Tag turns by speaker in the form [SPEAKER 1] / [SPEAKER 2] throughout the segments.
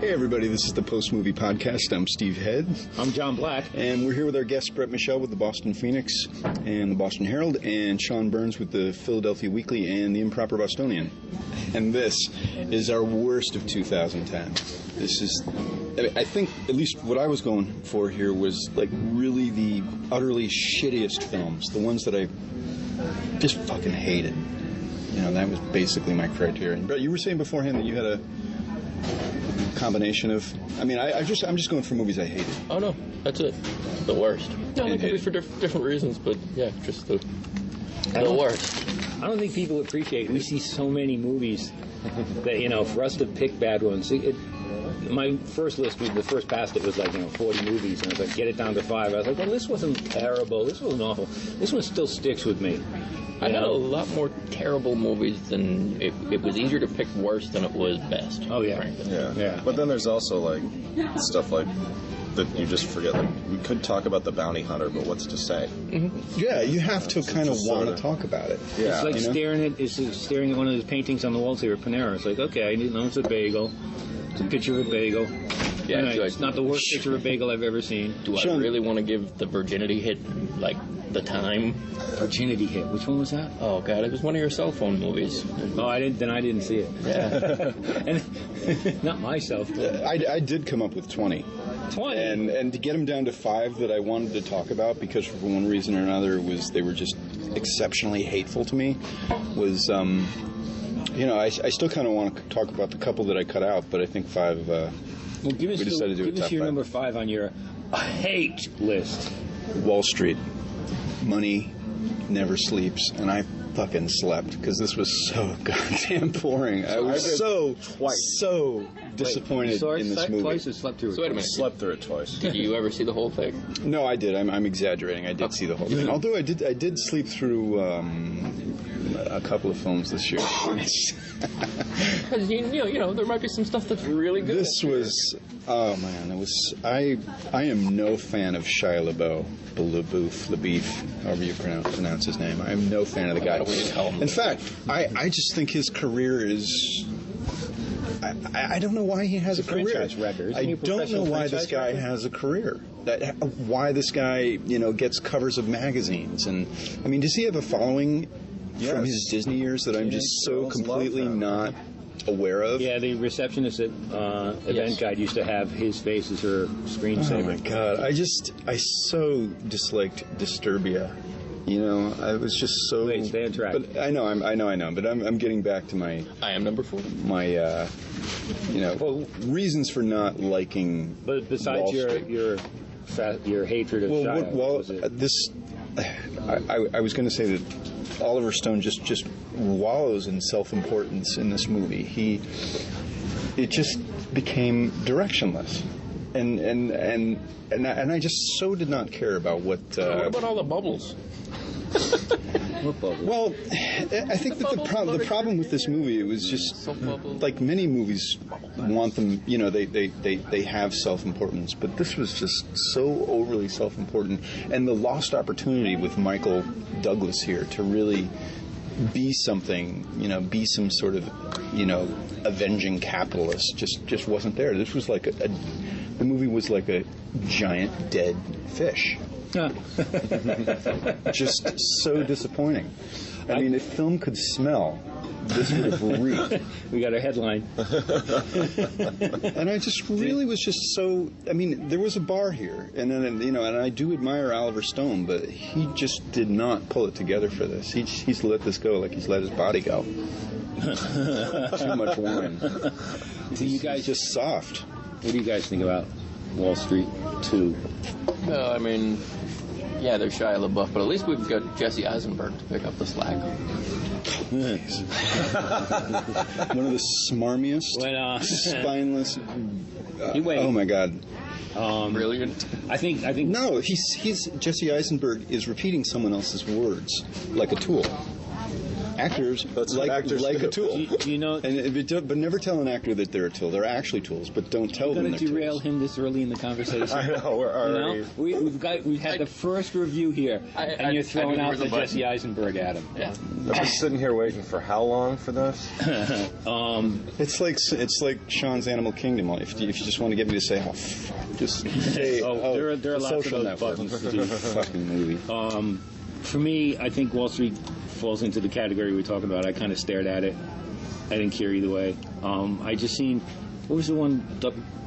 [SPEAKER 1] Hey everybody, this is the Post Movie Podcast. I'm Steve Head.
[SPEAKER 2] I'm John Black.
[SPEAKER 1] And we're here with our guest Brett Michelle with the Boston Phoenix and the Boston Herald, and Sean Burns with the Philadelphia Weekly and the Improper Bostonian. And this is our worst of 2010. This is, I think, at least what I was going for here was like really the utterly shittiest films, the ones that I just fucking hated. You know, that was basically my criterion. Brett, you were saying beforehand that you had a combination of, I mean, I'm just going for movies I hated.
[SPEAKER 3] Oh no, that's it. The worst. No, it could be for different reasons, but yeah, just the worst.
[SPEAKER 2] I don't think people appreciate. We see so many movies that, you know, for us to pick bad ones. My first list, the first pass, it was like, 40 movies, and I was like, get it down to 5. I was like, well, this wasn't terrible. This wasn't awful. This one still sticks with me.
[SPEAKER 3] I had a lot more terrible movies than it was easier to pick worse than it was best.
[SPEAKER 2] Oh yeah,
[SPEAKER 3] frankly.
[SPEAKER 4] Yeah. But then there's also like stuff like that you just forget. Like we could talk about The Bounty Hunter, but what's to say?
[SPEAKER 1] Mm-hmm. Yeah, you have to kind of want to talk about it.
[SPEAKER 4] Yeah,
[SPEAKER 2] it's like staring at one of those paintings on the walls here at Panera. It's like, okay, I know it's a bagel. It's a picture of a bagel.
[SPEAKER 3] Yeah,
[SPEAKER 2] anyway, it's not the worst picture of a bagel I've ever seen.
[SPEAKER 3] Do I really want to give the virginity hit like the time?
[SPEAKER 2] Virginity hit. Which one was that?
[SPEAKER 3] Oh God, it was one of your cell phone movies.
[SPEAKER 2] Oh, I didn't see it.
[SPEAKER 3] Yeah,
[SPEAKER 2] and not myself.
[SPEAKER 1] I did come up with 20.
[SPEAKER 2] 20.
[SPEAKER 1] And to get them down to 5 that I wanted to talk about, because for one reason or another they were just exceptionally hateful to me, was I still kind of want to talk about the couple that I cut out, but I think 5.
[SPEAKER 2] Well, give us your number 5 on your hate list.
[SPEAKER 1] Wall Street. Money never sleeps, and I fucking slept because this was so goddamn boring. I was so disappointed in this movie.
[SPEAKER 2] Twice or slept through it?
[SPEAKER 3] So wait a minute.
[SPEAKER 4] Slept through it twice.
[SPEAKER 3] Did you ever see the whole thing?
[SPEAKER 1] No, I did. I'm exaggerating. I did see the whole thing. Although I did sleep through a couple of films this year.
[SPEAKER 3] Because there might be some stuff that's really good.
[SPEAKER 1] This was, oh man, it was. I am no fan of Shia LaBeouf, however you pronounce his name. I am no fan of the guy. In fact, I just think his career is. I don't know why he has a career. I don't know why this guy has a career. Why this guy, gets covers of magazines. And I mean, does he have a following from his Disney years that I'm just so completely not aware of?
[SPEAKER 2] Yeah, the receptionist at Event Guide used to have his face as her screensaver.
[SPEAKER 1] Oh my God, I so disliked Disturbia. I was just so.
[SPEAKER 2] Wait, stay on track.
[SPEAKER 1] But I know. But I'm getting back to my.
[SPEAKER 3] I am number 4.
[SPEAKER 1] My, reasons for not liking.
[SPEAKER 2] But besides your hatred of Shia,
[SPEAKER 1] I was going to say that Oliver Stone just wallows in self-importance in this movie. It just became directionless. And I just so did not care about what.
[SPEAKER 3] What about all the bubbles?
[SPEAKER 1] Well, I think that the problem with this movie, it was just like many movies want them. They have self-importance, but this was just so overly self-important, and the lost opportunity with Michael Douglas here to really be something, be some sort of, avenging capitalist just wasn't there. This was like the movie was like a giant dead fish. Just so disappointing. I mean, if film could smell, this would have reeked.
[SPEAKER 2] We got a headline.
[SPEAKER 1] And I just really was just so. I mean, there was a bar here, and then and I do admire Oliver Stone, but he just did not pull it together for this. He's let this go like he's let his body go. Too much wine.
[SPEAKER 2] So you guys
[SPEAKER 1] just soft.
[SPEAKER 2] What do you guys think about Wall Street 2?
[SPEAKER 3] Well, I mean, yeah, there's Shia LaBeouf, but at least we've got Jesse Eisenberg to pick up the slack.
[SPEAKER 1] One of the smarmiest, spineless. Oh my God!
[SPEAKER 3] Brilliant.
[SPEAKER 2] I think.
[SPEAKER 1] No, he's Jesse Eisenberg is repeating someone else's words like a tool. actors
[SPEAKER 4] That's what actors
[SPEAKER 1] like
[SPEAKER 4] do.
[SPEAKER 1] a tool.
[SPEAKER 2] Do you know?
[SPEAKER 1] But never tell an actor that they're a tool. They're actually tools, but don't tell
[SPEAKER 2] You're
[SPEAKER 1] them
[SPEAKER 2] going
[SPEAKER 1] they're
[SPEAKER 2] to derail
[SPEAKER 1] tools.
[SPEAKER 2] him this early in the conversation.
[SPEAKER 4] I know, we're already...
[SPEAKER 2] We've had the first review here, and you're throwing out the Jesse Eisenberg at him.
[SPEAKER 3] Yeah.
[SPEAKER 4] I've been sitting here waiting for how long for this?
[SPEAKER 1] It's like Sean's Animal Kingdom. If you just want to get me to say, oh, fuck, just say,
[SPEAKER 2] There are
[SPEAKER 1] the
[SPEAKER 2] lots of
[SPEAKER 1] Social
[SPEAKER 2] those
[SPEAKER 1] Network.
[SPEAKER 2] buttons to do.
[SPEAKER 1] Fucking movie.
[SPEAKER 2] For me, I think Wall Street falls into the category we're talking about. I kind of stared at it. I didn't care either way. I just seen, what was the one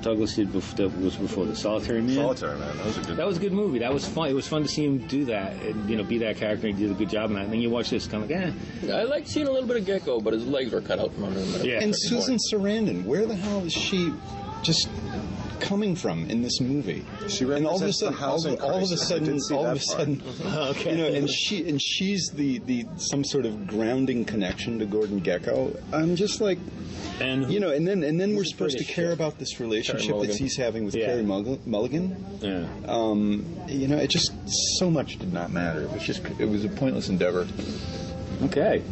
[SPEAKER 2] Douglas did that was before the Solitary Man?
[SPEAKER 4] Solitary Man, that was a good
[SPEAKER 2] That was a good movie. That was fun. It was fun to see him do that and be that character. And he did a good job in that. And then you watch this, kind of like,
[SPEAKER 3] I liked seeing a little bit of Gecko, but his legs were cut out from under him.
[SPEAKER 2] Yeah.
[SPEAKER 1] And Susan Sarandon, where the hell is she just coming from in this movie?
[SPEAKER 4] She
[SPEAKER 1] and all of a
[SPEAKER 4] represents the
[SPEAKER 1] sudden,
[SPEAKER 4] housing
[SPEAKER 1] all of a
[SPEAKER 4] crisis. I
[SPEAKER 1] sudden,
[SPEAKER 4] did see
[SPEAKER 1] all of a
[SPEAKER 4] that part.
[SPEAKER 1] sudden,
[SPEAKER 2] Okay.
[SPEAKER 1] you know, and she's the some sort of grounding connection to Gordon Gekko. I'm just like,
[SPEAKER 2] And
[SPEAKER 1] you know, and then we're
[SPEAKER 2] a
[SPEAKER 1] supposed to
[SPEAKER 2] British
[SPEAKER 1] care
[SPEAKER 2] kid.
[SPEAKER 1] about this relationship
[SPEAKER 3] Mulligan.
[SPEAKER 1] that he's having with
[SPEAKER 2] Yeah.
[SPEAKER 1] Carey Mulligan.
[SPEAKER 2] yeah.
[SPEAKER 1] You know, it just so much did not matter. It was a pointless endeavor.
[SPEAKER 2] Okay.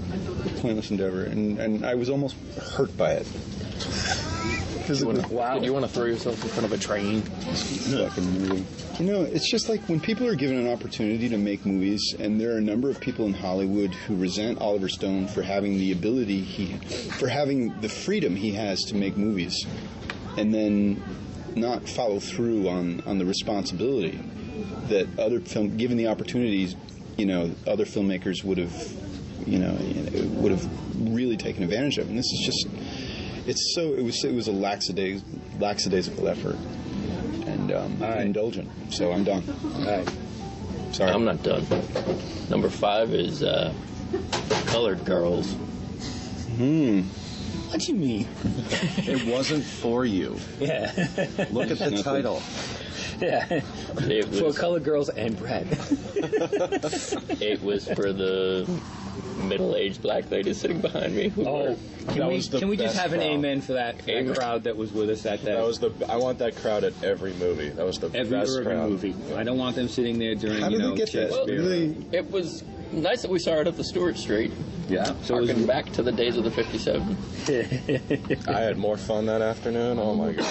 [SPEAKER 1] And I was almost hurt by it.
[SPEAKER 3] Wow. Did you want to throw yourself in front of a train?
[SPEAKER 1] Fucking movie. You know, it's just like when people are given an opportunity to make movies, and there are a number of people in Hollywood who resent Oliver Stone for having the for having the freedom he has to make movies, and then not follow through on the responsibility that given the opportunities, you know, other filmmakers would have really taken advantage of. And this is just. It was a lackadaisical effort and indulgent. So I'm done.
[SPEAKER 2] All right.
[SPEAKER 1] Sorry.
[SPEAKER 3] I'm not done. Number 5 is Colored Girls.
[SPEAKER 2] What do you mean?
[SPEAKER 4] It wasn't for you.
[SPEAKER 2] Yeah.
[SPEAKER 4] Look at the title.
[SPEAKER 2] Yeah.
[SPEAKER 3] It
[SPEAKER 2] For
[SPEAKER 3] was,
[SPEAKER 2] colored girls and bread.
[SPEAKER 3] it was for the middle-aged black lady sitting behind me.
[SPEAKER 2] Oh, can we just
[SPEAKER 4] best
[SPEAKER 2] have an
[SPEAKER 4] crowd.
[SPEAKER 2] amen for that crowd that was with us that day?
[SPEAKER 4] I want that crowd at every movie. That was the
[SPEAKER 2] every
[SPEAKER 4] best
[SPEAKER 2] urban
[SPEAKER 4] crowd.
[SPEAKER 2] movie. I don't want them sitting there during,
[SPEAKER 1] How did they get that?
[SPEAKER 2] Shakespeare.
[SPEAKER 1] Really?
[SPEAKER 3] It was nice that we saw it at the Stewart Street.
[SPEAKER 2] Yeah. So it was,
[SPEAKER 3] Harking back to the days of the 57.
[SPEAKER 4] I had more fun that afternoon. Oh my god,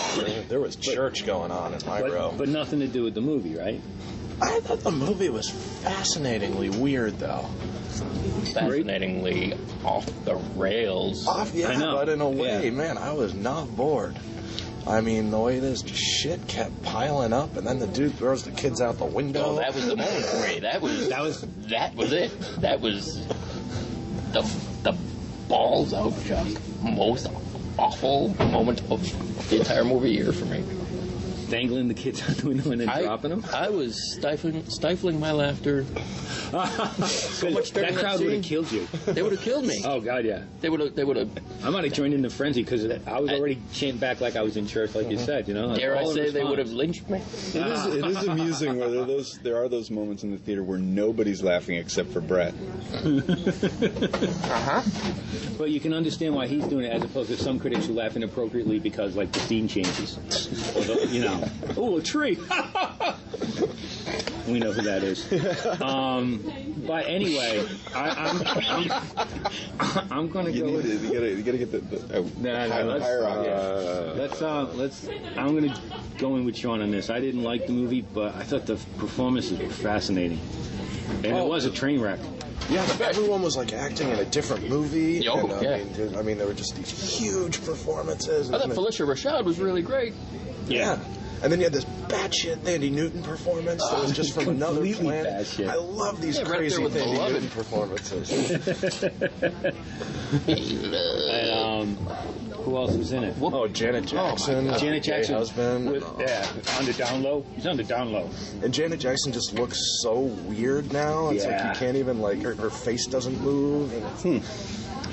[SPEAKER 4] there was church going on in my row.
[SPEAKER 2] but nothing to do with the movie, right?
[SPEAKER 5] I thought the movie was fascinatingly weird, though.
[SPEAKER 3] Fascinatingly off the rails.
[SPEAKER 2] I know.
[SPEAKER 5] But in a way,
[SPEAKER 2] Yeah.
[SPEAKER 5] man, I was not bored. I mean, the way this shit kept piling up, and then the dude throws the kids out the window.
[SPEAKER 3] Oh, that was the moment for me. That was it. That was the balls out just most awful moment of the entire movie year for me.
[SPEAKER 2] Dangling the kids out the window and then dropping them?
[SPEAKER 3] I was stifling my laughter. So much during
[SPEAKER 2] that crowd
[SPEAKER 3] scene.
[SPEAKER 2] would have killed you.
[SPEAKER 3] They would have killed me.
[SPEAKER 2] Oh, God, yeah.
[SPEAKER 3] They would have.
[SPEAKER 2] I might have joined in the frenzy because I was already chanting back like I was in church, like you said, you know? Like,
[SPEAKER 3] Dare I
[SPEAKER 2] all in
[SPEAKER 3] say they
[SPEAKER 2] response.
[SPEAKER 3] would have lynched me?
[SPEAKER 1] It is amusing where there are those moments in the theater where nobody's laughing except for Brett.
[SPEAKER 2] But you can understand why he's doing it as opposed to some critics who laugh inappropriately because, like, the scene changes. Or the, you know, oh, a tree! We know who that is. But anyway, I'm going to go with...
[SPEAKER 1] You gotta get the higher
[SPEAKER 2] Let's. I'm going to go in with Sean on this. I didn't like the movie, but I thought the performances were fascinating, and it was a train wreck.
[SPEAKER 5] Yeah, everyone was like acting in a different movie.
[SPEAKER 3] Oh,
[SPEAKER 5] and,
[SPEAKER 3] yeah.
[SPEAKER 5] I mean, there were just these huge performances.
[SPEAKER 3] I thought Felicia Rashad was really great.
[SPEAKER 5] Yeah. And then you had this batshit Thandie Newton performance that was just from another
[SPEAKER 2] completely
[SPEAKER 5] planet.
[SPEAKER 2] batshit.
[SPEAKER 5] I love these
[SPEAKER 3] Yeah, right
[SPEAKER 5] crazy
[SPEAKER 3] there with
[SPEAKER 5] Thandie
[SPEAKER 3] Beloved.
[SPEAKER 5] Newton performances.
[SPEAKER 2] And who else was in it?
[SPEAKER 5] Oh, Janet Jackson.
[SPEAKER 2] Janet
[SPEAKER 5] Gay
[SPEAKER 2] Jackson.
[SPEAKER 5] husband.
[SPEAKER 2] Under down low. He's under down low.
[SPEAKER 5] And Janet Jackson just looks so weird now. It's like
[SPEAKER 2] Yeah.
[SPEAKER 5] you can't even, like, her face doesn't move. And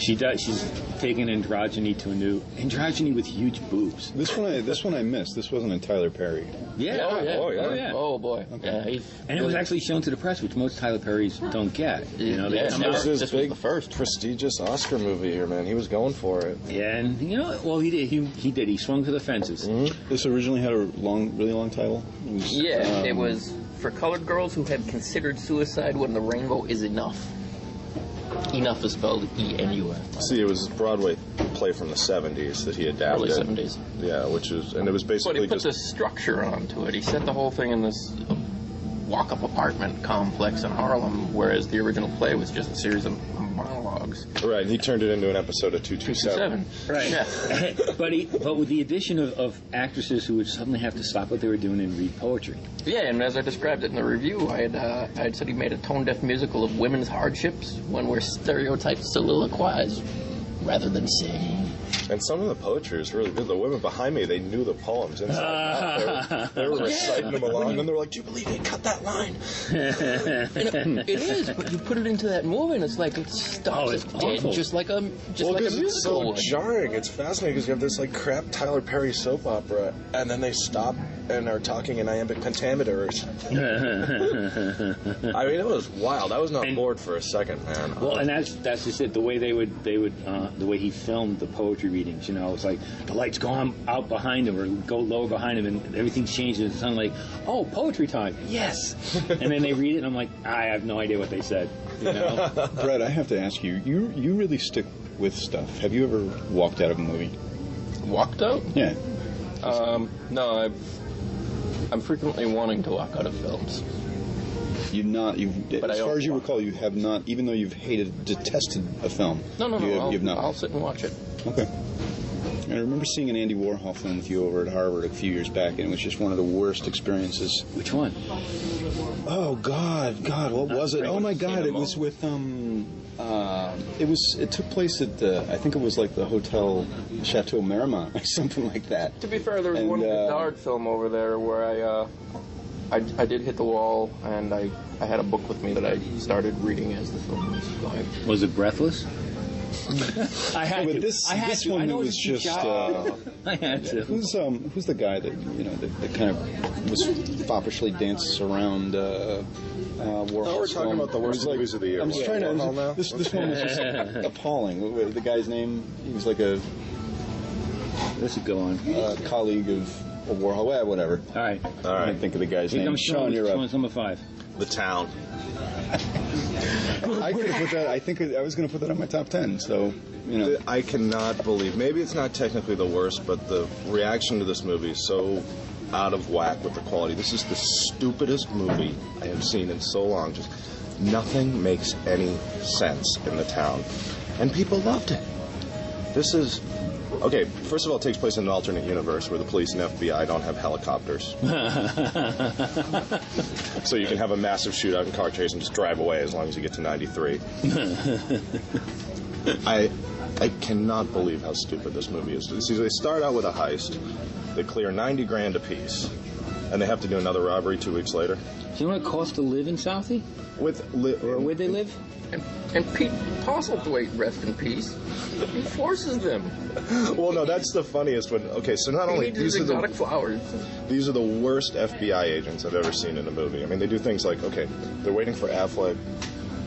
[SPEAKER 2] She does. She's taken androgyny to a new androgyny with huge boobs.
[SPEAKER 1] This one I missed. This wasn't a Tyler Perry.
[SPEAKER 2] Yeah.
[SPEAKER 3] Oh, yeah.
[SPEAKER 2] Oh, yeah.
[SPEAKER 3] Oh, boy. Yeah,
[SPEAKER 2] And it was actually shown to the press, which most Tyler Perrys don't get. You know, they
[SPEAKER 3] Yeah,
[SPEAKER 2] come
[SPEAKER 3] never.
[SPEAKER 2] out.
[SPEAKER 5] this
[SPEAKER 3] This was
[SPEAKER 5] big,
[SPEAKER 3] the first.
[SPEAKER 5] prestigious Oscar movie here, man. He was going for it.
[SPEAKER 2] Yeah, and you know, well, he did. He did. He swung for the fences.
[SPEAKER 1] This originally had a really long title. It was,
[SPEAKER 3] Yeah, it was for colored girls who had considered suicide when the rainbow is enough. Enough is spelled E-N-U-F.
[SPEAKER 4] See, it was a Broadway play from the 70s that he adapted.
[SPEAKER 3] Early 70s.
[SPEAKER 4] Yeah, and it was
[SPEAKER 3] But
[SPEAKER 4] basically
[SPEAKER 3] he put
[SPEAKER 4] just...
[SPEAKER 3] this structure onto it. He set the whole thing in this walk-up apartment complex in Harlem, whereas the original play was just a series of monologues.
[SPEAKER 4] Right, he turned it into an episode of 227.
[SPEAKER 2] Right.
[SPEAKER 3] Yeah.
[SPEAKER 2] but with the addition of actresses who would suddenly have to stop what they were doing and read poetry.
[SPEAKER 3] Yeah, and as I described it in the review, I had said he made a tone-deaf musical of women's hardships when we're stereotyped soliloquize rather than sing.
[SPEAKER 4] And some of the poetry is really good. The women behind me, they knew the poems inside out. They were reciting them along, and they were like, "Do you believe he cut that line?"
[SPEAKER 3] It is, but you put it into that movie, and it's like it stops
[SPEAKER 2] it's
[SPEAKER 3] it dead,
[SPEAKER 2] awful.
[SPEAKER 3] just like a musical
[SPEAKER 4] It's so
[SPEAKER 3] would.
[SPEAKER 4] jarring. It's fascinating because you have this like crap Tyler Perry soap opera, and then they stop and are talking in iambic pentameters. I mean, it was wild. I was not bored for a second, man.
[SPEAKER 2] Well, and that's just it. The way the way he filmed the poetry readings, you know, it's like the lights go on out behind him or go lower behind him, and everything's changed. And it's suddenly like, oh, poetry time, yes. And then they read it, and I'm like, I have no idea what they said. You know?
[SPEAKER 1] Brett, I have to ask you. You really stick with stuff. Have you ever walked out of a movie?
[SPEAKER 3] Walked out?
[SPEAKER 1] Yeah.
[SPEAKER 3] No, I'm frequently wanting to walk out of films.
[SPEAKER 1] As far as you recall, you have not, even though you've detested a film.
[SPEAKER 3] No.
[SPEAKER 1] You've not.
[SPEAKER 3] I'll sit and watch it.
[SPEAKER 1] Okay. I remember seeing an Andy Warhol film with you over at Harvard a few years back, and it was just one of the worst experiences.
[SPEAKER 2] Which one?
[SPEAKER 1] Oh God, what was it? Oh my God, it was with it took place at I think it was like the Hotel Chateau Marmont or something like that.
[SPEAKER 3] To be fair, there was
[SPEAKER 1] And,
[SPEAKER 3] one Godard film over there where I did hit the wall, and I had a book with me that I started reading as the film was going.
[SPEAKER 2] Was it Breathless? I had
[SPEAKER 1] But
[SPEAKER 2] to.
[SPEAKER 1] this
[SPEAKER 2] I
[SPEAKER 1] one
[SPEAKER 2] know
[SPEAKER 1] was
[SPEAKER 2] it's a cheap
[SPEAKER 1] just.
[SPEAKER 2] shot. I had to.
[SPEAKER 1] Who's the guy that that kind of was foppishly dances around Warhol's
[SPEAKER 4] we're talking
[SPEAKER 1] film?
[SPEAKER 4] about the worst
[SPEAKER 1] It was like-
[SPEAKER 4] movies of the year.
[SPEAKER 1] I'm just trying
[SPEAKER 4] Warhol now?
[SPEAKER 1] to. This one was just appalling. The guy's name, he was like a
[SPEAKER 2] Let's go on.
[SPEAKER 1] colleague of Warhol. Well, whatever.
[SPEAKER 2] All right.
[SPEAKER 1] I can't think of the guy's
[SPEAKER 2] Here
[SPEAKER 1] name.
[SPEAKER 2] comes
[SPEAKER 1] Sean, you're up.
[SPEAKER 2] number 5.
[SPEAKER 4] The Town.
[SPEAKER 1] I could have put that. I think I was going to put that on my top 10. So,
[SPEAKER 4] I cannot believe. Maybe it's not technically the worst, but the reaction to this movie is so out of whack with the quality. This is the stupidest movie I have seen in so long. Just nothing makes any sense in The Town, and people loved it. This is. Okay, first of all, it takes place in an alternate universe where the police and FBI don't have helicopters. So you can have a massive shootout and car chase and just drive away as long as you get to 93. I cannot believe how stupid this movie is. See, they start out with a heist. They clear $90,000 apiece. And they have to do another robbery 2 weeks later.
[SPEAKER 2] Do you know what it costs to live in Southie? Or where they live?
[SPEAKER 3] And Pete Postlethwaite, rest in peace, he forces them.
[SPEAKER 4] Well, no, that's the funniest one. Okay, so not
[SPEAKER 3] He
[SPEAKER 4] only
[SPEAKER 3] needs his exotic flowers.
[SPEAKER 4] These are the worst FBI agents I've ever seen in a movie. I mean, they do things like, okay, they're waiting for Affleck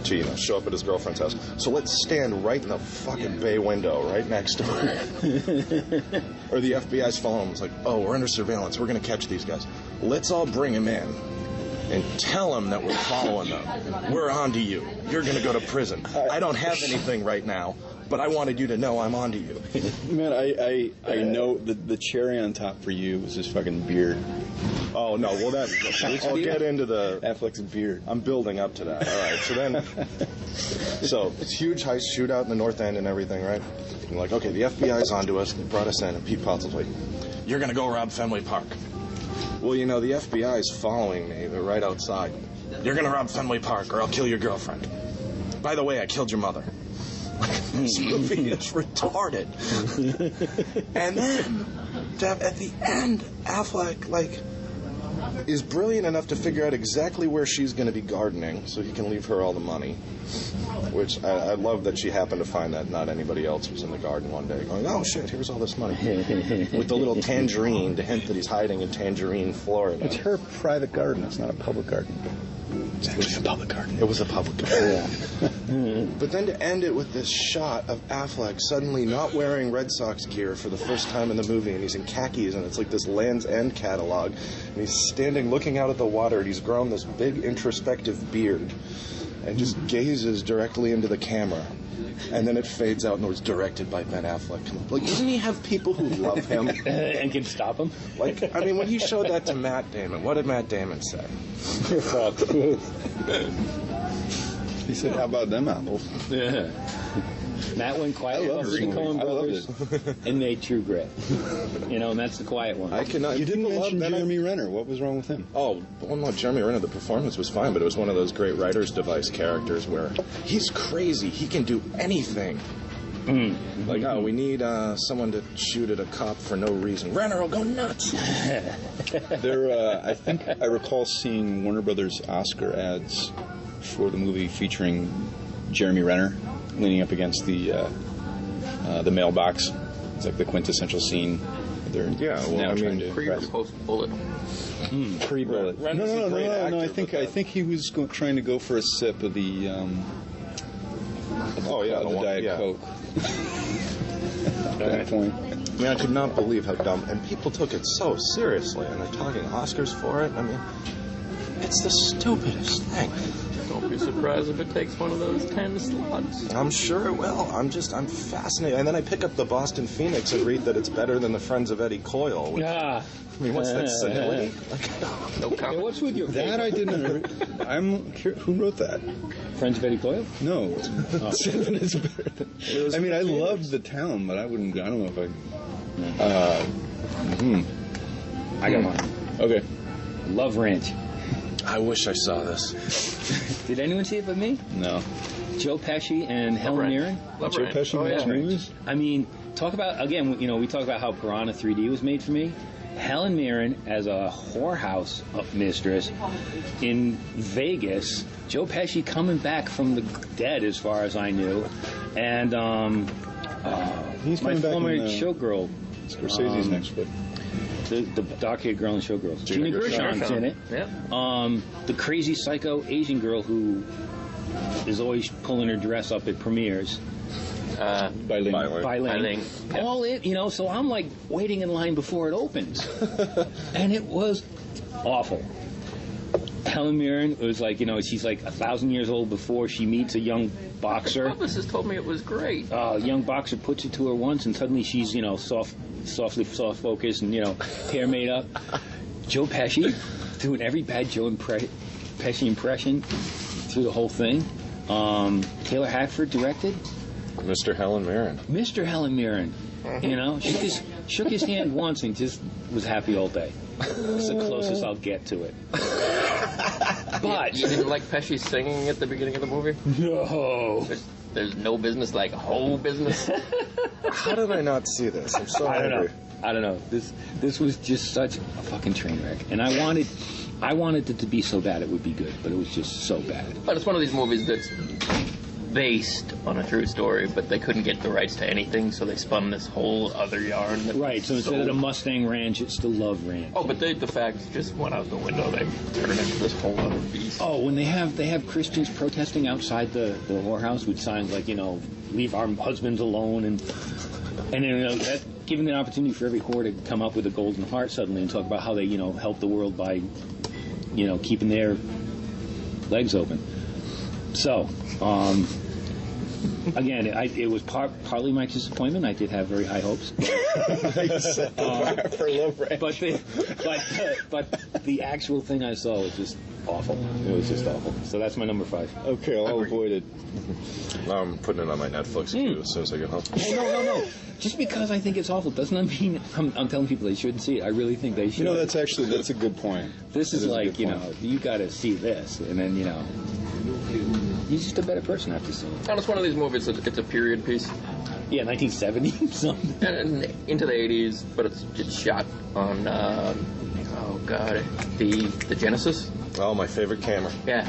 [SPEAKER 4] to, show up at his girlfriend's house. So let's stand right in the fucking bay window right next door. Or the FBI's following him. It's like, oh, we're under surveillance. We're going to catch these guys. Let's all bring him in and tell him that we're following them. We're on to you. You're going to go to prison. I don't have anything right now, but I wanted you to know I'm on to you.
[SPEAKER 1] Man, I know the cherry on top for you was his fucking beard.
[SPEAKER 4] Oh, no, well, I'll get into the...
[SPEAKER 1] Affleck's beard.
[SPEAKER 4] I'm building up to that. All right, so it's huge heist shootout in the North End and everything, right? And like, okay, the FBI's onto us. They brought us in, and Pete Postlethwaite, you're going to go rob Fenway Park. Well, the FBI's following me. They're right outside. You're going to rob Fenway Park, or I'll kill your girlfriend. By the way, I killed your mother. This movie is retarded. And then, at the end, Affleck, is brilliant enough to figure out exactly where she's going to be gardening so he can leave her all the money. Which I love that she happened to find that not anybody else was in the garden one day going, oh shit, here's all this money. With the little tangerine to hint that he's hiding in Tangerine, Florida.
[SPEAKER 1] It's her private garden. It's not a public garden. It's actually a public garden.
[SPEAKER 4] It was a public garden. Yeah. But then to end it with this shot of Affleck suddenly not wearing Red Sox gear for the first time in the movie, and he's in khakis, and it's like this Land's End catalog, and he's standing looking out at the water, and he's grown this big introspective beard. and just gazes directly into the camera. And then it fades out and it was directed by Ben Affleck. Like, doesn't he have people who love him?
[SPEAKER 2] And can stop him?
[SPEAKER 4] Like, I mean, when he showed that to Matt Damon, what did Matt Damon say?
[SPEAKER 1] He said, "How about them apples?"
[SPEAKER 2] Yeah. Matt went quiet.
[SPEAKER 1] I love this movie.
[SPEAKER 2] Coen
[SPEAKER 1] I
[SPEAKER 2] brothers and made True Grit. You know, and that's the quiet one.
[SPEAKER 4] I cannot.
[SPEAKER 1] You didn't
[SPEAKER 4] people love
[SPEAKER 1] mention
[SPEAKER 4] Ben
[SPEAKER 1] Jeremy Renner. What was wrong with him?
[SPEAKER 4] Oh, well, no, Jeremy Renner, the performance was fine, but it was one of those great writer's device characters where he's crazy. He can do anything. Like, oh, we need someone to shoot at a cop for no reason. Renner will go nuts.
[SPEAKER 1] I think I recall seeing Warner Brothers Oscar ads for the movie featuring Jeremy Renner leaning up against the mailbox. It's like the quintessential scene. They're now trying to
[SPEAKER 3] Pre or post bullet.
[SPEAKER 1] pre-bullet. No. I think he was trying to go for a sip of the the Diet Coke. At that point.
[SPEAKER 4] I mean, I could not believe how dumb, and people took it so seriously, and they're talking Oscars for it. I mean, it's the stupidest thing.
[SPEAKER 3] Don't be surprised if it takes one of those 10 slots.
[SPEAKER 4] I'm sure it will. I'm fascinated. And then I pick up the Boston Phoenix and read that it's better than the Friends of Eddie Coyle. Which, I mean, what's that senility?
[SPEAKER 3] No comment.
[SPEAKER 2] What's with your
[SPEAKER 1] That I didn't. Who wrote that?
[SPEAKER 2] Friends of Eddie Coyle?
[SPEAKER 1] No. Seven is better. I mean, I love the town, but I wouldn't. I don't know if I.
[SPEAKER 2] I got mine.
[SPEAKER 1] Okay.
[SPEAKER 2] Love Ranch.
[SPEAKER 4] I wish I saw this.
[SPEAKER 2] Did anyone see it but me?
[SPEAKER 1] No.
[SPEAKER 2] Joe Pesci and Helen Mirren.
[SPEAKER 1] Joe Pesci makes movies?
[SPEAKER 2] I mean, talk about, again, we talk about how Piranha 3D was made for me. Helen Mirren as a whorehouse mistress in Vegas. Joe Pesci coming back from the dead, as far as I knew. And
[SPEAKER 1] He's
[SPEAKER 2] my
[SPEAKER 1] coming back
[SPEAKER 2] former
[SPEAKER 1] in
[SPEAKER 2] showgirl.
[SPEAKER 1] Scorsese's next book.
[SPEAKER 2] The dark-haired girl in Showgirls.
[SPEAKER 4] Gina
[SPEAKER 2] Gershon's in it.
[SPEAKER 3] Yeah.
[SPEAKER 2] The crazy psycho Asian girl who is always pulling her dress up at premieres.
[SPEAKER 1] By Ling.
[SPEAKER 2] By Ling. All it, so I'm like waiting in line before it opens. And it was awful. Helen Mirren was like, she's like 1,000 years old before she meets a young boxer.
[SPEAKER 3] Publicist told me it was great.
[SPEAKER 2] A young boxer puts it to her once, and suddenly she's, soft focus and, hair made up. Joe Pesci doing every bad Joe Pesci impression through the whole thing. Taylor Hackford directed.
[SPEAKER 4] Mr. Helen Mirren.
[SPEAKER 2] Mr. Helen Mirren. Shook his hand once and just was happy all day. It's the closest I'll get to it. But
[SPEAKER 3] You didn't like Pesci singing at the beginning of the movie?
[SPEAKER 2] no.
[SPEAKER 3] There's no business like whole business.
[SPEAKER 4] How did I not see this? I'm so angry.
[SPEAKER 2] I don't know. This was just such a fucking train wreck, and I wanted it to be so bad it would be good, but it was just so bad.
[SPEAKER 3] But it's one of these movies that's based on a true story, but they couldn't get the rights to anything, so they spun this whole other yarn.
[SPEAKER 2] Right. So instead of the Mustang Ranch, it's the Love Ranch.
[SPEAKER 3] Oh, but the facts just went out the window. They turned it into this whole other beast.
[SPEAKER 2] Oh, when they have Christians protesting outside the whorehouse with signs like, leave our husbands alone, and that giving an opportunity for every whore to come up with a golden heart suddenly and talk about how they help the world by keeping their legs open. So again, it was partly my disappointment. I did have very high hopes.
[SPEAKER 1] For Love Ranch.
[SPEAKER 2] But the actual thing I saw was just awful. It was just awful. So that's my number 5.
[SPEAKER 1] Okay, I'll avoid it.
[SPEAKER 4] I'm putting it on my Netflix queue as soon as I get home.
[SPEAKER 2] No. Just because I think it's awful doesn't mean I'm telling people they shouldn't see it. I really think they should.
[SPEAKER 1] That's a good point.
[SPEAKER 2] This is like, you got to see this, and then, you're just a better person after seeing it.
[SPEAKER 3] And it's one of these movies that it's a period piece.
[SPEAKER 2] Yeah, 1970 something.
[SPEAKER 3] And into the 80s, but it's shot on, the Genesis.
[SPEAKER 4] Oh, my favorite camera.
[SPEAKER 3] Yeah.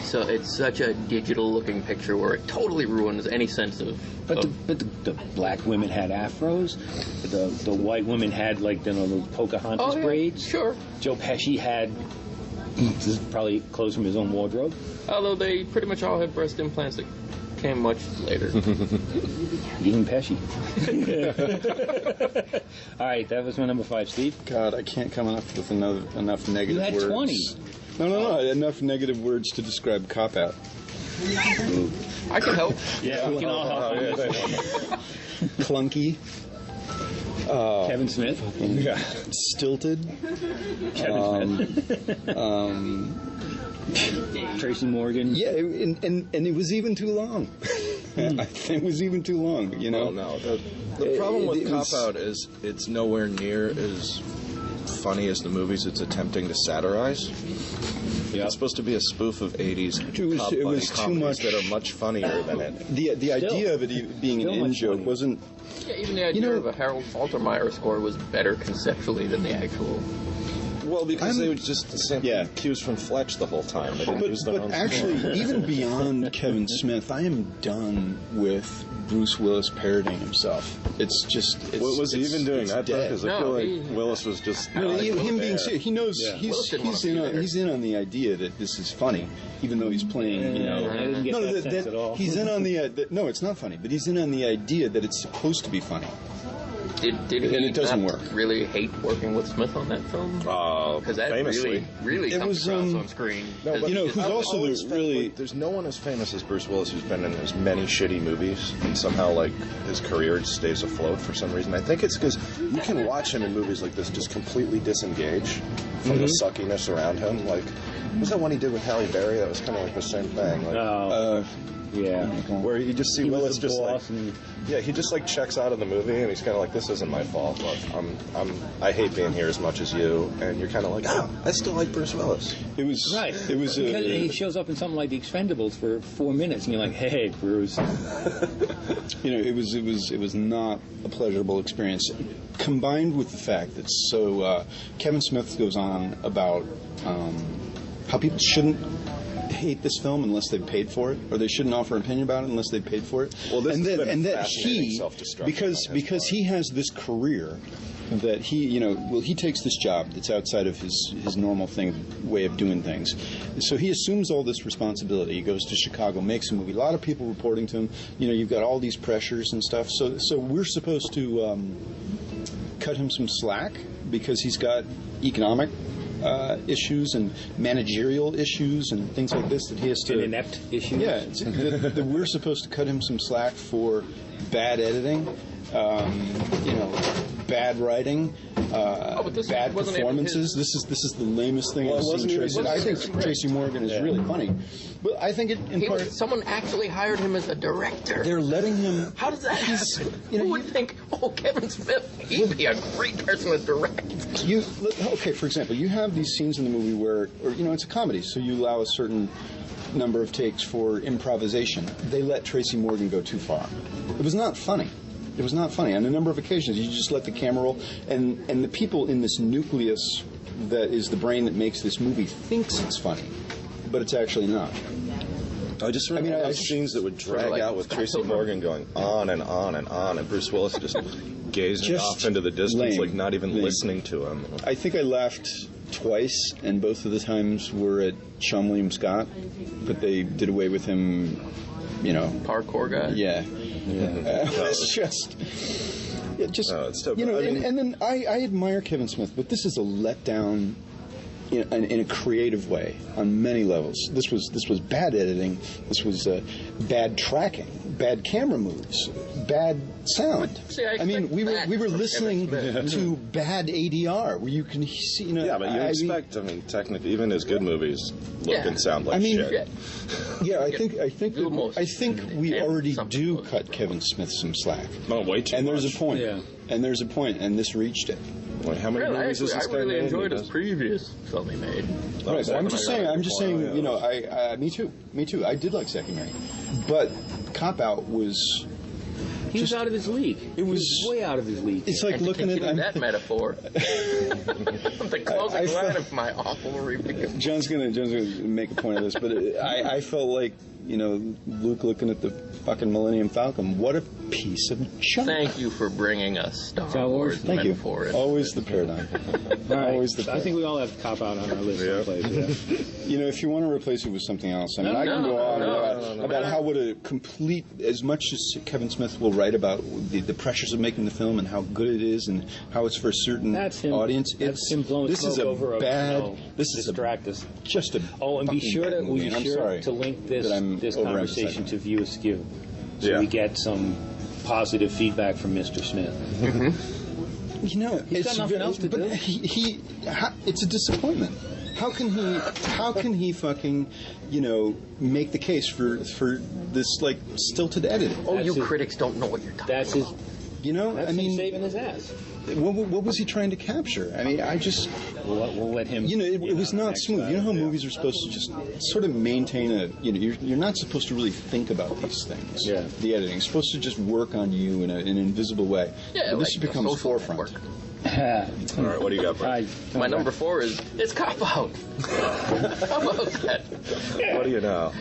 [SPEAKER 3] So it's such a digital-looking picture where it totally ruins any sense of...
[SPEAKER 2] But the black women had afros. The white women had, like, those Pocahontas braids.
[SPEAKER 3] Sure.
[SPEAKER 2] Joe Pesci had... This is probably clothes from his own wardrobe.
[SPEAKER 3] Although they pretty much all had breast implants that came much later.
[SPEAKER 2] Even Pesci. All right, that was my number 5. Steve?
[SPEAKER 1] God, I can't come up with enough negative words.
[SPEAKER 2] You had 20.
[SPEAKER 1] No. Enough negative words to describe Cop Out.
[SPEAKER 3] I can help.
[SPEAKER 2] Yeah, we can all help. on this one.
[SPEAKER 1] Clunky,
[SPEAKER 2] Kevin Smith.
[SPEAKER 1] stilted.
[SPEAKER 2] Kevin Smith. Tracy Morgan.
[SPEAKER 1] Yeah, and it was even too long. I think it was even too long. You know.
[SPEAKER 4] Well, no. The problem with
[SPEAKER 1] it
[SPEAKER 4] Cop
[SPEAKER 1] was-
[SPEAKER 4] Out is it's nowhere near as funny as the movies it's attempting to satirize.
[SPEAKER 2] Yeah.
[SPEAKER 4] It's supposed to be a spoof of 80s cop
[SPEAKER 1] it
[SPEAKER 4] buddy
[SPEAKER 1] was too
[SPEAKER 4] comedies
[SPEAKER 1] much-
[SPEAKER 4] that are much funnier than it.
[SPEAKER 1] The idea of it being an
[SPEAKER 2] Still much
[SPEAKER 1] in-joke
[SPEAKER 2] funnier.
[SPEAKER 1] wasn't.
[SPEAKER 3] Yeah, even the idea
[SPEAKER 1] know-
[SPEAKER 3] of a Harold Faltermeyer score was better conceptually than the actual.
[SPEAKER 4] Well, because
[SPEAKER 1] I'm-
[SPEAKER 4] they would just simply
[SPEAKER 1] Yeah.
[SPEAKER 4] cues from Fletch the whole time. They didn't use their
[SPEAKER 1] But
[SPEAKER 4] own
[SPEAKER 1] actually,
[SPEAKER 4] score.
[SPEAKER 1] even beyond Kevin Smith, I am done with Bruce Willis parodying himself. It's just.
[SPEAKER 4] What was he even doing
[SPEAKER 1] it's
[SPEAKER 4] that though?
[SPEAKER 1] dead.
[SPEAKER 4] Because I
[SPEAKER 3] No,
[SPEAKER 4] feel like
[SPEAKER 3] he-
[SPEAKER 4] Willis was just.
[SPEAKER 1] No,
[SPEAKER 4] like,
[SPEAKER 1] him being
[SPEAKER 4] there.
[SPEAKER 1] serious, he knows
[SPEAKER 2] Yeah.
[SPEAKER 3] Willis didn't want to be there.
[SPEAKER 1] he's in on the idea that this is funny, even though he's playing. You know,
[SPEAKER 2] I didn't get that sense at all.
[SPEAKER 1] he's in on the. No, it's not funny, but he's in on the idea that it's supposed to be funny.
[SPEAKER 3] Did
[SPEAKER 1] And
[SPEAKER 3] he
[SPEAKER 1] it doesn't
[SPEAKER 3] not
[SPEAKER 1] work.
[SPEAKER 3] really hate working with Smith on that film? Because that
[SPEAKER 4] famously.
[SPEAKER 3] really
[SPEAKER 1] It
[SPEAKER 3] comes
[SPEAKER 1] was,
[SPEAKER 3] across
[SPEAKER 1] on
[SPEAKER 3] on screen.
[SPEAKER 4] No, but
[SPEAKER 1] You know,
[SPEAKER 3] It's
[SPEAKER 1] who's
[SPEAKER 3] not-
[SPEAKER 1] also
[SPEAKER 4] I always
[SPEAKER 1] the
[SPEAKER 4] felt
[SPEAKER 1] really-
[SPEAKER 4] like there's no one as famous as Bruce Willis who's been in as many shitty movies, and somehow like his career stays afloat for some reason. I think it's because you can watch him in movies like this just completely disengage from the suckiness around him. Like, what was that one he did with Halle Berry? That was kind of like the same thing. Like,
[SPEAKER 2] Yeah.
[SPEAKER 4] where you just see
[SPEAKER 2] He was
[SPEAKER 4] Willis
[SPEAKER 2] the
[SPEAKER 4] just like,
[SPEAKER 2] boss and-
[SPEAKER 4] yeah, he just like checks out of the movie and he's kind of like, this isn't my fault. Look, I hate being here as much as you, and you're kind of like, oh, I still like Bruce Willis.
[SPEAKER 1] It was
[SPEAKER 2] Right.
[SPEAKER 1] It was
[SPEAKER 2] because he shows up in something like The Expendables for 4 minutes, and you're like, "Hey, Bruce."
[SPEAKER 1] you know, it was not a pleasurable experience. Combined with the fact that Kevin Smith goes on about how people shouldn't hate this film unless they paid for it, or they shouldn't offer an opinion about it unless they paid for it.
[SPEAKER 4] Well, this
[SPEAKER 1] and
[SPEAKER 4] has
[SPEAKER 1] that,
[SPEAKER 4] been
[SPEAKER 1] and that
[SPEAKER 4] fascinating
[SPEAKER 1] he
[SPEAKER 4] self-destruction
[SPEAKER 1] because
[SPEAKER 4] on his
[SPEAKER 1] because
[SPEAKER 4] part.
[SPEAKER 1] he has this career that he takes this job that's outside of his normal way of doing things. So he assumes all this responsibility. He goes to Chicago, makes a movie. A lot of people reporting to him. You know, you've got all these pressures and stuff. So we're supposed to cut him some slack because he's got economic issues and managerial issues and things like this that he has to.
[SPEAKER 2] An inept issue.
[SPEAKER 1] Yeah, that we're supposed to cut him some slack for bad editing, bad writing,
[SPEAKER 3] but this
[SPEAKER 1] bad
[SPEAKER 3] wasn't even
[SPEAKER 1] performances. This is the lamest thing
[SPEAKER 4] Well,
[SPEAKER 1] I've
[SPEAKER 4] it
[SPEAKER 1] seen.
[SPEAKER 4] wasn't even-
[SPEAKER 1] Tracy. I think Tracy Morgan is really funny, but I think it in part
[SPEAKER 3] Someone actually hired him as a director.
[SPEAKER 1] they're letting him.
[SPEAKER 3] How does that happen?
[SPEAKER 1] you know,
[SPEAKER 3] Who would think, oh, Kevin Smith, he'd be a great person to direct?
[SPEAKER 1] Okay, for example, you have these scenes in the movie where, it's a comedy, so you allow a certain number of takes for improvisation. They let Tracy Morgan go too far. It was not funny. It was not funny. On a number of occasions, you just let the camera roll, and the people in this nucleus that is the brain that makes this movie thinks it's funny, but it's actually not.
[SPEAKER 4] I just remember those scenes that would drag
[SPEAKER 3] like
[SPEAKER 4] out with Tracy Morgan going on and on and on, and Bruce Willis just gazing
[SPEAKER 1] Just
[SPEAKER 4] off into the distance,
[SPEAKER 1] lame.
[SPEAKER 4] like not even
[SPEAKER 1] Lame.
[SPEAKER 4] listening to him.
[SPEAKER 1] I think I laughed twice, and both of the times were at Sean William Scott, but they did away with him,
[SPEAKER 3] Parkour guy.
[SPEAKER 1] Yeah. It's just.
[SPEAKER 4] No, it's still-
[SPEAKER 1] and then I admire Kevin Smith, but this is a letdown in a creative way on many levels. This was bad editing. This was bad tracking, bad camera moves, bad sound.
[SPEAKER 3] See, I
[SPEAKER 1] mean,
[SPEAKER 3] expect
[SPEAKER 1] we were
[SPEAKER 3] that from
[SPEAKER 1] listening
[SPEAKER 3] Kevin Smith.
[SPEAKER 1] to bad ADR, where you can see.
[SPEAKER 4] Yeah, but you expect, technically, even his good movies look
[SPEAKER 3] Yeah.
[SPEAKER 4] and sound like
[SPEAKER 1] I mean,
[SPEAKER 4] shit.
[SPEAKER 1] Yeah, I think we
[SPEAKER 3] and
[SPEAKER 1] already
[SPEAKER 3] something
[SPEAKER 1] do
[SPEAKER 3] close.
[SPEAKER 1] cut Kevin Smith some slack.
[SPEAKER 4] Not way too
[SPEAKER 1] And there's
[SPEAKER 4] much.
[SPEAKER 1] a point.
[SPEAKER 2] Yeah.
[SPEAKER 1] And there's a point, and this reached it.
[SPEAKER 4] Like, how many
[SPEAKER 3] Really,
[SPEAKER 4] movies has
[SPEAKER 3] I
[SPEAKER 4] this guy
[SPEAKER 3] really
[SPEAKER 4] made?
[SPEAKER 3] enjoyed
[SPEAKER 4] He
[SPEAKER 3] his
[SPEAKER 4] does-
[SPEAKER 3] previous film he made.
[SPEAKER 1] Right, but I'm just saying.
[SPEAKER 4] Yeah.
[SPEAKER 1] Me too. I did like Second Mary, but Cop Out was.
[SPEAKER 2] He was
[SPEAKER 1] Just-
[SPEAKER 2] out of his league.
[SPEAKER 1] It was-
[SPEAKER 2] He was way out of his league.
[SPEAKER 1] It's like
[SPEAKER 3] And
[SPEAKER 1] looking
[SPEAKER 3] to
[SPEAKER 1] at.
[SPEAKER 3] continue that metaphor, the closing
[SPEAKER 1] I
[SPEAKER 3] line
[SPEAKER 1] felt-
[SPEAKER 3] of my awful review.
[SPEAKER 1] John's gonna make a point of this, but I felt like Luke looking at the fucking Millennium Falcon. What a piece of junk.
[SPEAKER 3] Thank you for bringing us Star
[SPEAKER 2] Star Wars.
[SPEAKER 3] Wars
[SPEAKER 1] Thank you.
[SPEAKER 3] metaphor.
[SPEAKER 1] Always the paradigm.
[SPEAKER 2] All right.
[SPEAKER 1] Always the
[SPEAKER 2] I think we all have Cop Out on our list someplace. Yeah.
[SPEAKER 1] If you want to replace it with something else, I mean, I can
[SPEAKER 3] no,
[SPEAKER 1] go on
[SPEAKER 3] no,
[SPEAKER 1] about how would a complete, as much as Kevin Smith will write about the pressures of making the film and how good it is and how it's for a certain
[SPEAKER 2] That's him.
[SPEAKER 1] audience.
[SPEAKER 2] That's him blowing
[SPEAKER 1] this
[SPEAKER 2] smoke
[SPEAKER 1] is
[SPEAKER 2] over
[SPEAKER 1] a bad.
[SPEAKER 2] no,
[SPEAKER 1] This is
[SPEAKER 2] distract us.
[SPEAKER 1] just a.
[SPEAKER 2] Oh, and be
[SPEAKER 1] fucking
[SPEAKER 2] sure
[SPEAKER 1] bad
[SPEAKER 2] to
[SPEAKER 1] movie, and I'm sorry
[SPEAKER 2] to link this
[SPEAKER 1] that I'm
[SPEAKER 2] this
[SPEAKER 1] overemphasizing
[SPEAKER 2] conversation
[SPEAKER 1] it.
[SPEAKER 2] to view askew, so
[SPEAKER 4] Yeah.
[SPEAKER 2] we get some positive feedback from Mr. Smith.
[SPEAKER 1] You know,
[SPEAKER 2] He's got nothing else to do.
[SPEAKER 1] It's a disappointment. How can he fucking, make the case for this like stilted editing?
[SPEAKER 3] Oh,
[SPEAKER 2] That's
[SPEAKER 3] you
[SPEAKER 2] his-
[SPEAKER 3] critics don't know what you're talking
[SPEAKER 2] That's his.
[SPEAKER 3] about.
[SPEAKER 2] That's
[SPEAKER 1] I
[SPEAKER 2] him
[SPEAKER 1] mean,
[SPEAKER 2] saving his ass.
[SPEAKER 1] what was he trying to capture? I mean, I just,
[SPEAKER 2] We'll let him.
[SPEAKER 1] it was not
[SPEAKER 2] next
[SPEAKER 1] smooth.
[SPEAKER 2] time.
[SPEAKER 1] You know how movies are supposed to just sort of maintain you're not supposed to really think about these things.
[SPEAKER 2] Yeah.
[SPEAKER 1] The editing is supposed to just work on you in an invisible way.
[SPEAKER 3] Yeah,
[SPEAKER 1] But this
[SPEAKER 3] like
[SPEAKER 1] becomes
[SPEAKER 3] social
[SPEAKER 1] forefront.
[SPEAKER 3] network.
[SPEAKER 4] All right, what do you got, Brett?
[SPEAKER 3] My number 4 is it's Cop Out. How about that?
[SPEAKER 4] What do you know?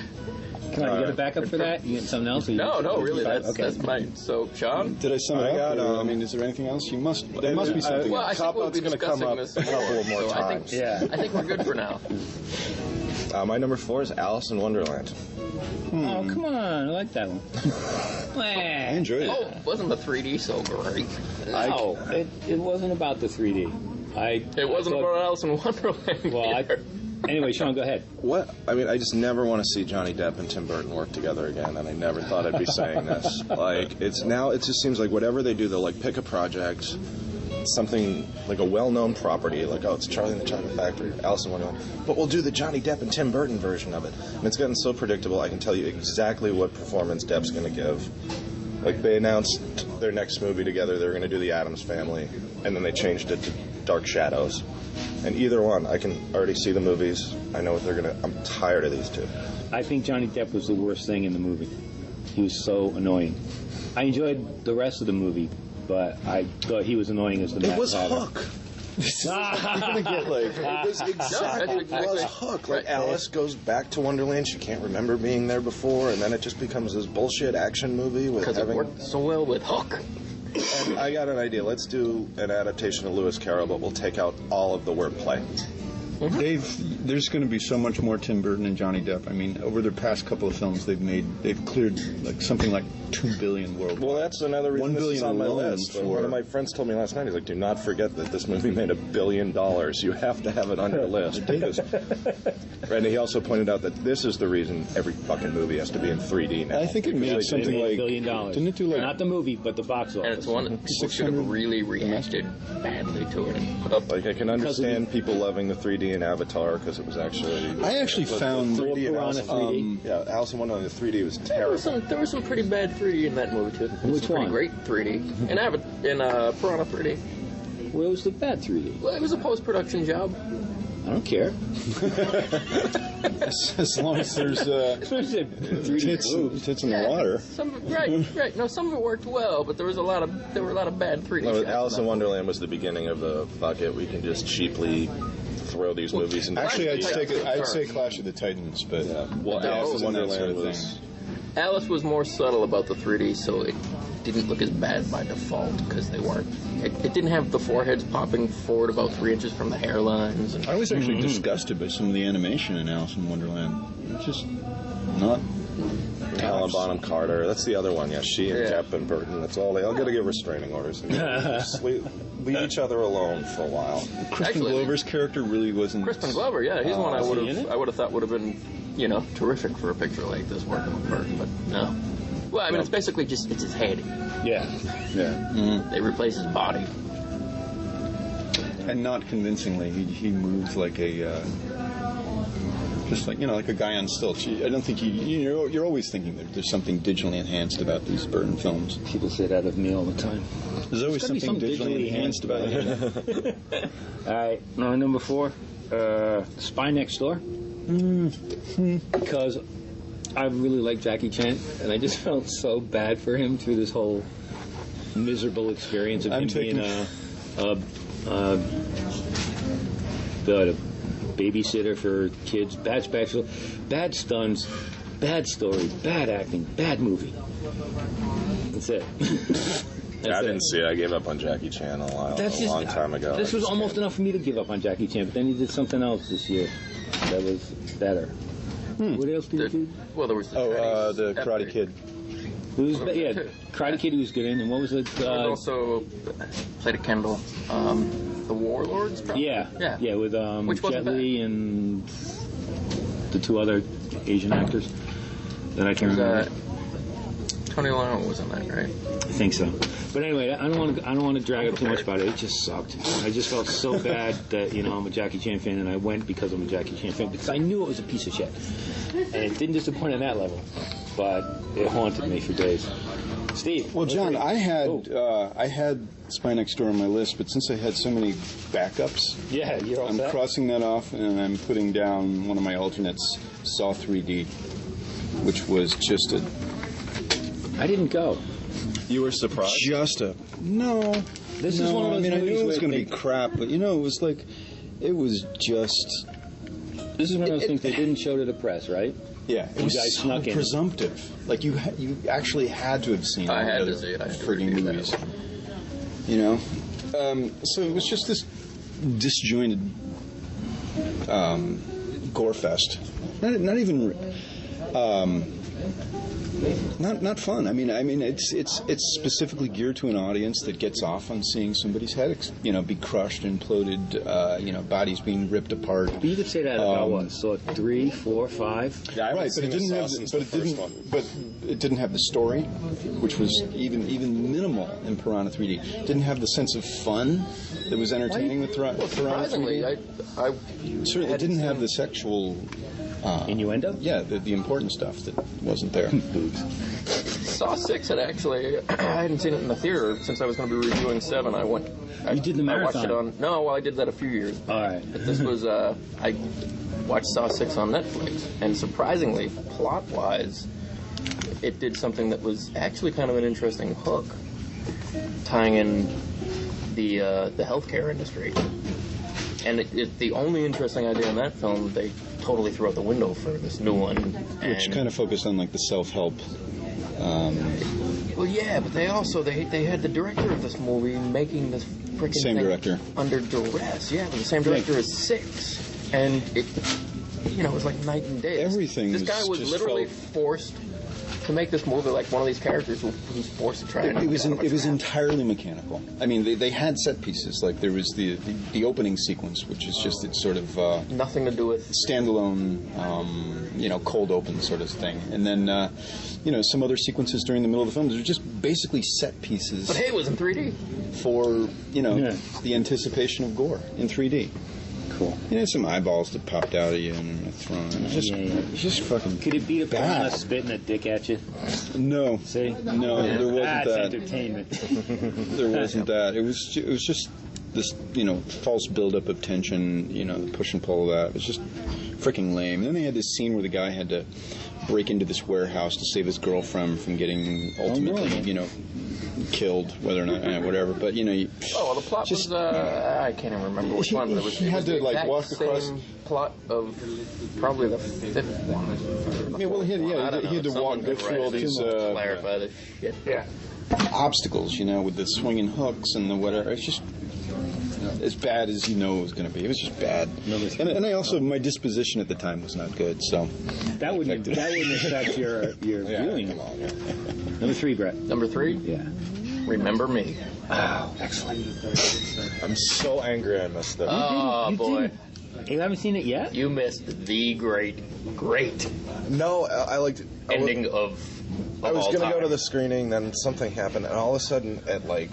[SPEAKER 2] Come on, you got a backup for that? You get something else? Or you-
[SPEAKER 3] No, really, that's
[SPEAKER 2] Okay.
[SPEAKER 3] that's mine. So, Sean.
[SPEAKER 1] Did I sum it
[SPEAKER 4] I
[SPEAKER 1] up?
[SPEAKER 4] got,
[SPEAKER 1] or, I mean, is there anything else? There must be something
[SPEAKER 3] Well, I
[SPEAKER 1] else.
[SPEAKER 3] think we'll
[SPEAKER 4] Cop-Out's
[SPEAKER 3] be
[SPEAKER 4] gonna come
[SPEAKER 3] discussing
[SPEAKER 4] up
[SPEAKER 3] this
[SPEAKER 4] a couple
[SPEAKER 3] more,
[SPEAKER 4] more
[SPEAKER 3] so I
[SPEAKER 4] times.
[SPEAKER 3] think,
[SPEAKER 2] Yeah.
[SPEAKER 3] I think we're good for now.
[SPEAKER 4] My number 4 is Alice in Wonderland.
[SPEAKER 2] Oh, come on. I like that one.
[SPEAKER 1] I enjoyed it.
[SPEAKER 3] Oh, wasn't the 3D so great?
[SPEAKER 2] No, it wasn't about the 3D.
[SPEAKER 3] It wasn't about Alice in Wonderland.
[SPEAKER 2] Well,
[SPEAKER 3] either.
[SPEAKER 2] anyway, Sean, go ahead.
[SPEAKER 4] What? I mean, I just never want to see Johnny Depp and Tim Burton work together again, and I never thought I'd be saying this. Like, it just seems like whatever they do, they'll like pick a project, something like a well-known property, like, oh, it's Charlie and the Chocolate Factory, Alice in Wonderland, but we'll do the Johnny Depp and Tim Burton version of it. And it's gotten so predictable, I can tell you exactly what performance Depp's going to give. Like, they announced their next movie together, they were going to do The Addams Family, and then they changed it to Dark Shadows. And either one, I can already see the movies. I know what they're going to... I'm tired of these two.
[SPEAKER 2] I think Johnny Depp was the worst thing in the movie. He was so annoying. I enjoyed the rest of the movie, but I thought he was annoying as the Matt
[SPEAKER 4] It was
[SPEAKER 2] Potter.
[SPEAKER 4] Hook. You're gonna get like it was exactly
[SPEAKER 3] No, that's
[SPEAKER 4] was
[SPEAKER 3] exactly-
[SPEAKER 4] Hook. Like
[SPEAKER 3] right.
[SPEAKER 4] Alice goes back to Wonderland, she can't remember being there before, and then it just becomes this bullshit action movie with
[SPEAKER 3] Because it
[SPEAKER 4] having.
[SPEAKER 3] worked so well with Hook.
[SPEAKER 4] And I got an idea. Let's do an adaptation of Lewis Carroll, but we'll take out all of the wordplay.
[SPEAKER 1] There's going to be so much more Tim Burton and Johnny Depp. I mean, over their past couple of films, they've cleared like something like $2 billion worldwide.
[SPEAKER 4] Well, that's another reason
[SPEAKER 1] $1
[SPEAKER 4] this is
[SPEAKER 1] billion
[SPEAKER 4] on my
[SPEAKER 1] alone
[SPEAKER 4] list.
[SPEAKER 1] for-
[SPEAKER 4] One of my friends told me last night, he's like, do not forget that this movie made $1 billion. You have to have it on your list. And he also pointed out that this is the reason every fucking movie has to be in 3D now.
[SPEAKER 1] I think it made
[SPEAKER 2] They
[SPEAKER 1] something
[SPEAKER 2] made
[SPEAKER 1] like
[SPEAKER 2] $1 billion.
[SPEAKER 1] Didn't it do like
[SPEAKER 2] Not the movie, but the box
[SPEAKER 3] And
[SPEAKER 2] office.
[SPEAKER 3] it's one that people should have really reacted badly to it and put up.
[SPEAKER 4] Like, I can understand people loving the 3D in Avatar because it was actually...
[SPEAKER 1] I actually found
[SPEAKER 4] 3D in
[SPEAKER 2] Piranha
[SPEAKER 4] Alice,
[SPEAKER 2] 3D.
[SPEAKER 4] yeah, Alice in Wonderland, the 3D was terrible.
[SPEAKER 3] There was some pretty bad 3D in that movie too.
[SPEAKER 2] Which
[SPEAKER 3] some
[SPEAKER 2] one?
[SPEAKER 3] Pretty great 3D. In Piranha 3D.
[SPEAKER 2] Where was the bad 3D?
[SPEAKER 3] Well, it was a post-production job.
[SPEAKER 2] I don't care.
[SPEAKER 1] as long as there's
[SPEAKER 2] 3D
[SPEAKER 1] tits in the water.
[SPEAKER 3] Right. No, some of it worked well, but there were a lot of bad 3D.
[SPEAKER 4] No,
[SPEAKER 3] shots
[SPEAKER 4] Alice in
[SPEAKER 3] that.
[SPEAKER 4] Wonderland was the beginning of the fuck it. We can just cheaply throw these movies into.
[SPEAKER 1] Actually, I'd
[SPEAKER 3] Yeah.
[SPEAKER 1] say Clash of the Titans, but
[SPEAKER 4] Well, Alice in
[SPEAKER 1] and that
[SPEAKER 4] Wonderland
[SPEAKER 1] sort of
[SPEAKER 4] was.
[SPEAKER 1] thing.
[SPEAKER 3] Alice was more subtle about the 3D, so it didn't look as bad by default because they weren't. It didn't have the foreheads popping forward about 3 inches from the hairlines. And
[SPEAKER 1] I was actually disgusted by some of the animation in Alice in Wonderland. It's just not.
[SPEAKER 4] Helen Bonham Carter. That's the other one. Yeah, she and
[SPEAKER 3] Yeah.
[SPEAKER 4] Depp and Burton. That's all. They all got to get restraining orders. Just leave each other alone for a while.
[SPEAKER 1] Crispin
[SPEAKER 3] Actually-
[SPEAKER 1] Glover's character really wasn't.
[SPEAKER 3] Crispin Glover, yeah, he's one I
[SPEAKER 2] is
[SPEAKER 3] would
[SPEAKER 2] he in it?
[SPEAKER 3] have thought would have been, terrific for a picture like this working with Burton, but no. Well, I mean, it's basically just it's his head.
[SPEAKER 2] Yeah.
[SPEAKER 1] Yeah,
[SPEAKER 3] They replace his body.
[SPEAKER 1] and not convincingly. He moves like a. Just like like a guy on stilts. I don't think you're always thinking that there's something digitally enhanced about these Burton films.
[SPEAKER 2] People say that of me all the time.
[SPEAKER 1] There's always
[SPEAKER 2] There's gotta be
[SPEAKER 1] something digitally enhanced about it.
[SPEAKER 2] All right, now number 4, Spy Next Door. Because I really like Jackie Chan, and I just felt so bad for him through this whole miserable experience of
[SPEAKER 1] I'm
[SPEAKER 2] him
[SPEAKER 1] taking-
[SPEAKER 2] being the babysitter for kids. Bad special, bad stunts, bad story, bad acting, bad movie. That's it.
[SPEAKER 4] I didn't see it. I gave up on Jackie Chan a long time ago.
[SPEAKER 2] This
[SPEAKER 4] I
[SPEAKER 2] was
[SPEAKER 4] just
[SPEAKER 2] almost
[SPEAKER 4] can't.
[SPEAKER 2] enough for me to give up on Jackie Chan, but then he did something else this year that was better. What else did he do?
[SPEAKER 3] Well, there was the
[SPEAKER 1] The Karate Kid.
[SPEAKER 2] It was, yeah, Karate Kid he was good in, and what was it?
[SPEAKER 3] And also played a Kendall. The Warlords, probably?
[SPEAKER 2] Yeah, with
[SPEAKER 3] Which wasn't
[SPEAKER 2] Jet Li and the 2 other Asian actors. that I can remember.
[SPEAKER 3] Tony Lano was in that, right?
[SPEAKER 2] I think so. But anyway, I don't want to drag up too much about it. It just sucked. I just felt so bad that I'm a Jackie Chan fan, and I went because I'm a Jackie Chan fan because I knew it was a piece of shit, and it didn't disappoint on that level, but it haunted me for days. Steve.
[SPEAKER 1] Well, John, I had Spy Next Door on my list, but since I had so many backups,
[SPEAKER 2] you're all
[SPEAKER 1] I'm
[SPEAKER 2] set?
[SPEAKER 1] crossing that off, and I'm putting down one of my alternates, Saw 3D, which was just a.
[SPEAKER 2] I didn't go.
[SPEAKER 4] You were surprised?
[SPEAKER 1] No.
[SPEAKER 2] This is one of those
[SPEAKER 1] I mean, I
[SPEAKER 2] movies
[SPEAKER 1] knew it was
[SPEAKER 2] where
[SPEAKER 1] going to be crap, but it was like, it was just.
[SPEAKER 2] This is one of those things they didn't show to the press, right?
[SPEAKER 1] Yeah, it was
[SPEAKER 2] guys
[SPEAKER 1] so
[SPEAKER 2] snuck in.
[SPEAKER 1] presumptive. Like you actually had to have seen
[SPEAKER 3] I
[SPEAKER 1] all
[SPEAKER 3] had
[SPEAKER 1] the
[SPEAKER 3] to
[SPEAKER 1] other
[SPEAKER 3] see it. I had to
[SPEAKER 1] frigging
[SPEAKER 3] review that.
[SPEAKER 1] movies. So it was just this disjointed gore fest. Not even. Not fun. I mean, it's specifically geared to an audience that gets off on seeing somebody's head, be crushed, imploded, bodies being ripped apart.
[SPEAKER 2] But you could say that about what? So 3, 4, 5.
[SPEAKER 4] Yeah, I haven't
[SPEAKER 1] Right, but
[SPEAKER 4] seen
[SPEAKER 1] it didn't
[SPEAKER 4] Saw
[SPEAKER 1] have.
[SPEAKER 4] since
[SPEAKER 1] But
[SPEAKER 4] the
[SPEAKER 1] it
[SPEAKER 4] first
[SPEAKER 1] didn't.
[SPEAKER 4] one.
[SPEAKER 1] But it didn't have the story, which was even minimal in Piranha 3D. Didn't have the sense of fun that was entertaining with Piranha
[SPEAKER 3] Surprisingly,
[SPEAKER 1] 3D.
[SPEAKER 3] I
[SPEAKER 1] Certainly, it didn't have the sexual.
[SPEAKER 2] Innuendo?
[SPEAKER 1] Yeah, the important stuff that wasn't there.
[SPEAKER 3] Saw 6 had actually, I hadn't seen it in the theater since I was going to be reviewing 7. I went.
[SPEAKER 2] You did the
[SPEAKER 3] I watched
[SPEAKER 2] marathon.
[SPEAKER 3] it on. No, well, I did that a few years.
[SPEAKER 2] All right.
[SPEAKER 3] But this was I watched Saw 6 on Netflix, and surprisingly, plot-wise, it did something that was actually kind of an interesting hook, tying in the healthcare industry. And the only interesting idea in that film they totally threw out the window for this new one.
[SPEAKER 1] Which
[SPEAKER 3] And-
[SPEAKER 1] kind of focused on like the self-help.
[SPEAKER 3] Well, yeah, but they had the director of this movie making this freaking
[SPEAKER 1] Same
[SPEAKER 3] thing
[SPEAKER 1] director.
[SPEAKER 3] under duress. Yeah, but the same director as 6, and it was like night and day.
[SPEAKER 1] Everything
[SPEAKER 3] This
[SPEAKER 1] was
[SPEAKER 3] guy was
[SPEAKER 1] just
[SPEAKER 3] literally
[SPEAKER 1] felt-
[SPEAKER 3] forced to make this movie like one of these characters who's forced to try.
[SPEAKER 1] It was entirely mechanical. I mean, they had set pieces. Like there was the opening sequence, which is just its sort of
[SPEAKER 3] nothing to do with.
[SPEAKER 1] standalone, cold open sort of thing. And then, some other sequences during the middle of the film. They're just basically set pieces
[SPEAKER 3] But hey, it was in 3D.
[SPEAKER 1] for
[SPEAKER 2] Yeah.
[SPEAKER 1] the anticipation of gore in 3D.
[SPEAKER 2] Cool.
[SPEAKER 1] Some eyeballs that popped out of you and a throne. It's just fucking.
[SPEAKER 2] Could it beat a piranha
[SPEAKER 1] bad.
[SPEAKER 2] spitting a dick at you?
[SPEAKER 1] No.
[SPEAKER 2] See?
[SPEAKER 1] No, there wasn't
[SPEAKER 2] That's
[SPEAKER 1] that.
[SPEAKER 2] entertainment.
[SPEAKER 1] There wasn't that. It was just this, false buildup of tension, the push and pull of that. It was just freaking lame. And then they had this scene where the guy had to break into this warehouse to save his girlfriend from getting ultimately, killed, whether or not, whatever. But,
[SPEAKER 3] Oh, well, the plot was, I can't even remember which one, but it was,
[SPEAKER 1] he had
[SPEAKER 3] it was
[SPEAKER 1] to,
[SPEAKER 3] the
[SPEAKER 1] like,
[SPEAKER 3] exact
[SPEAKER 1] walk across-
[SPEAKER 3] same plot of probably the 5th one.
[SPEAKER 1] Yeah, well, he
[SPEAKER 3] I don't
[SPEAKER 1] had to
[SPEAKER 3] know,
[SPEAKER 1] walk,
[SPEAKER 3] someone
[SPEAKER 1] go
[SPEAKER 3] could
[SPEAKER 1] through all
[SPEAKER 3] write
[SPEAKER 1] these
[SPEAKER 3] clarify this shit. Yeah.
[SPEAKER 1] obstacles, with the swinging hooks and the whatever. It's just as bad as it was going to be. It was just bad. And I also, my disposition at the time was not good, so.
[SPEAKER 2] That wouldn't affect your viewing. Number 3, Brett.
[SPEAKER 3] Number 3,
[SPEAKER 2] Yeah.
[SPEAKER 3] Remember Me.
[SPEAKER 2] Oh, excellent.
[SPEAKER 4] I'm so angry I missed that.
[SPEAKER 3] Oh, boy.
[SPEAKER 2] You haven't seen it yet?
[SPEAKER 3] You missed the great
[SPEAKER 4] No, I liked
[SPEAKER 3] ending of
[SPEAKER 4] I was
[SPEAKER 3] all
[SPEAKER 4] going to go
[SPEAKER 3] time.
[SPEAKER 4] to the screening, then something happened, and all of a sudden at like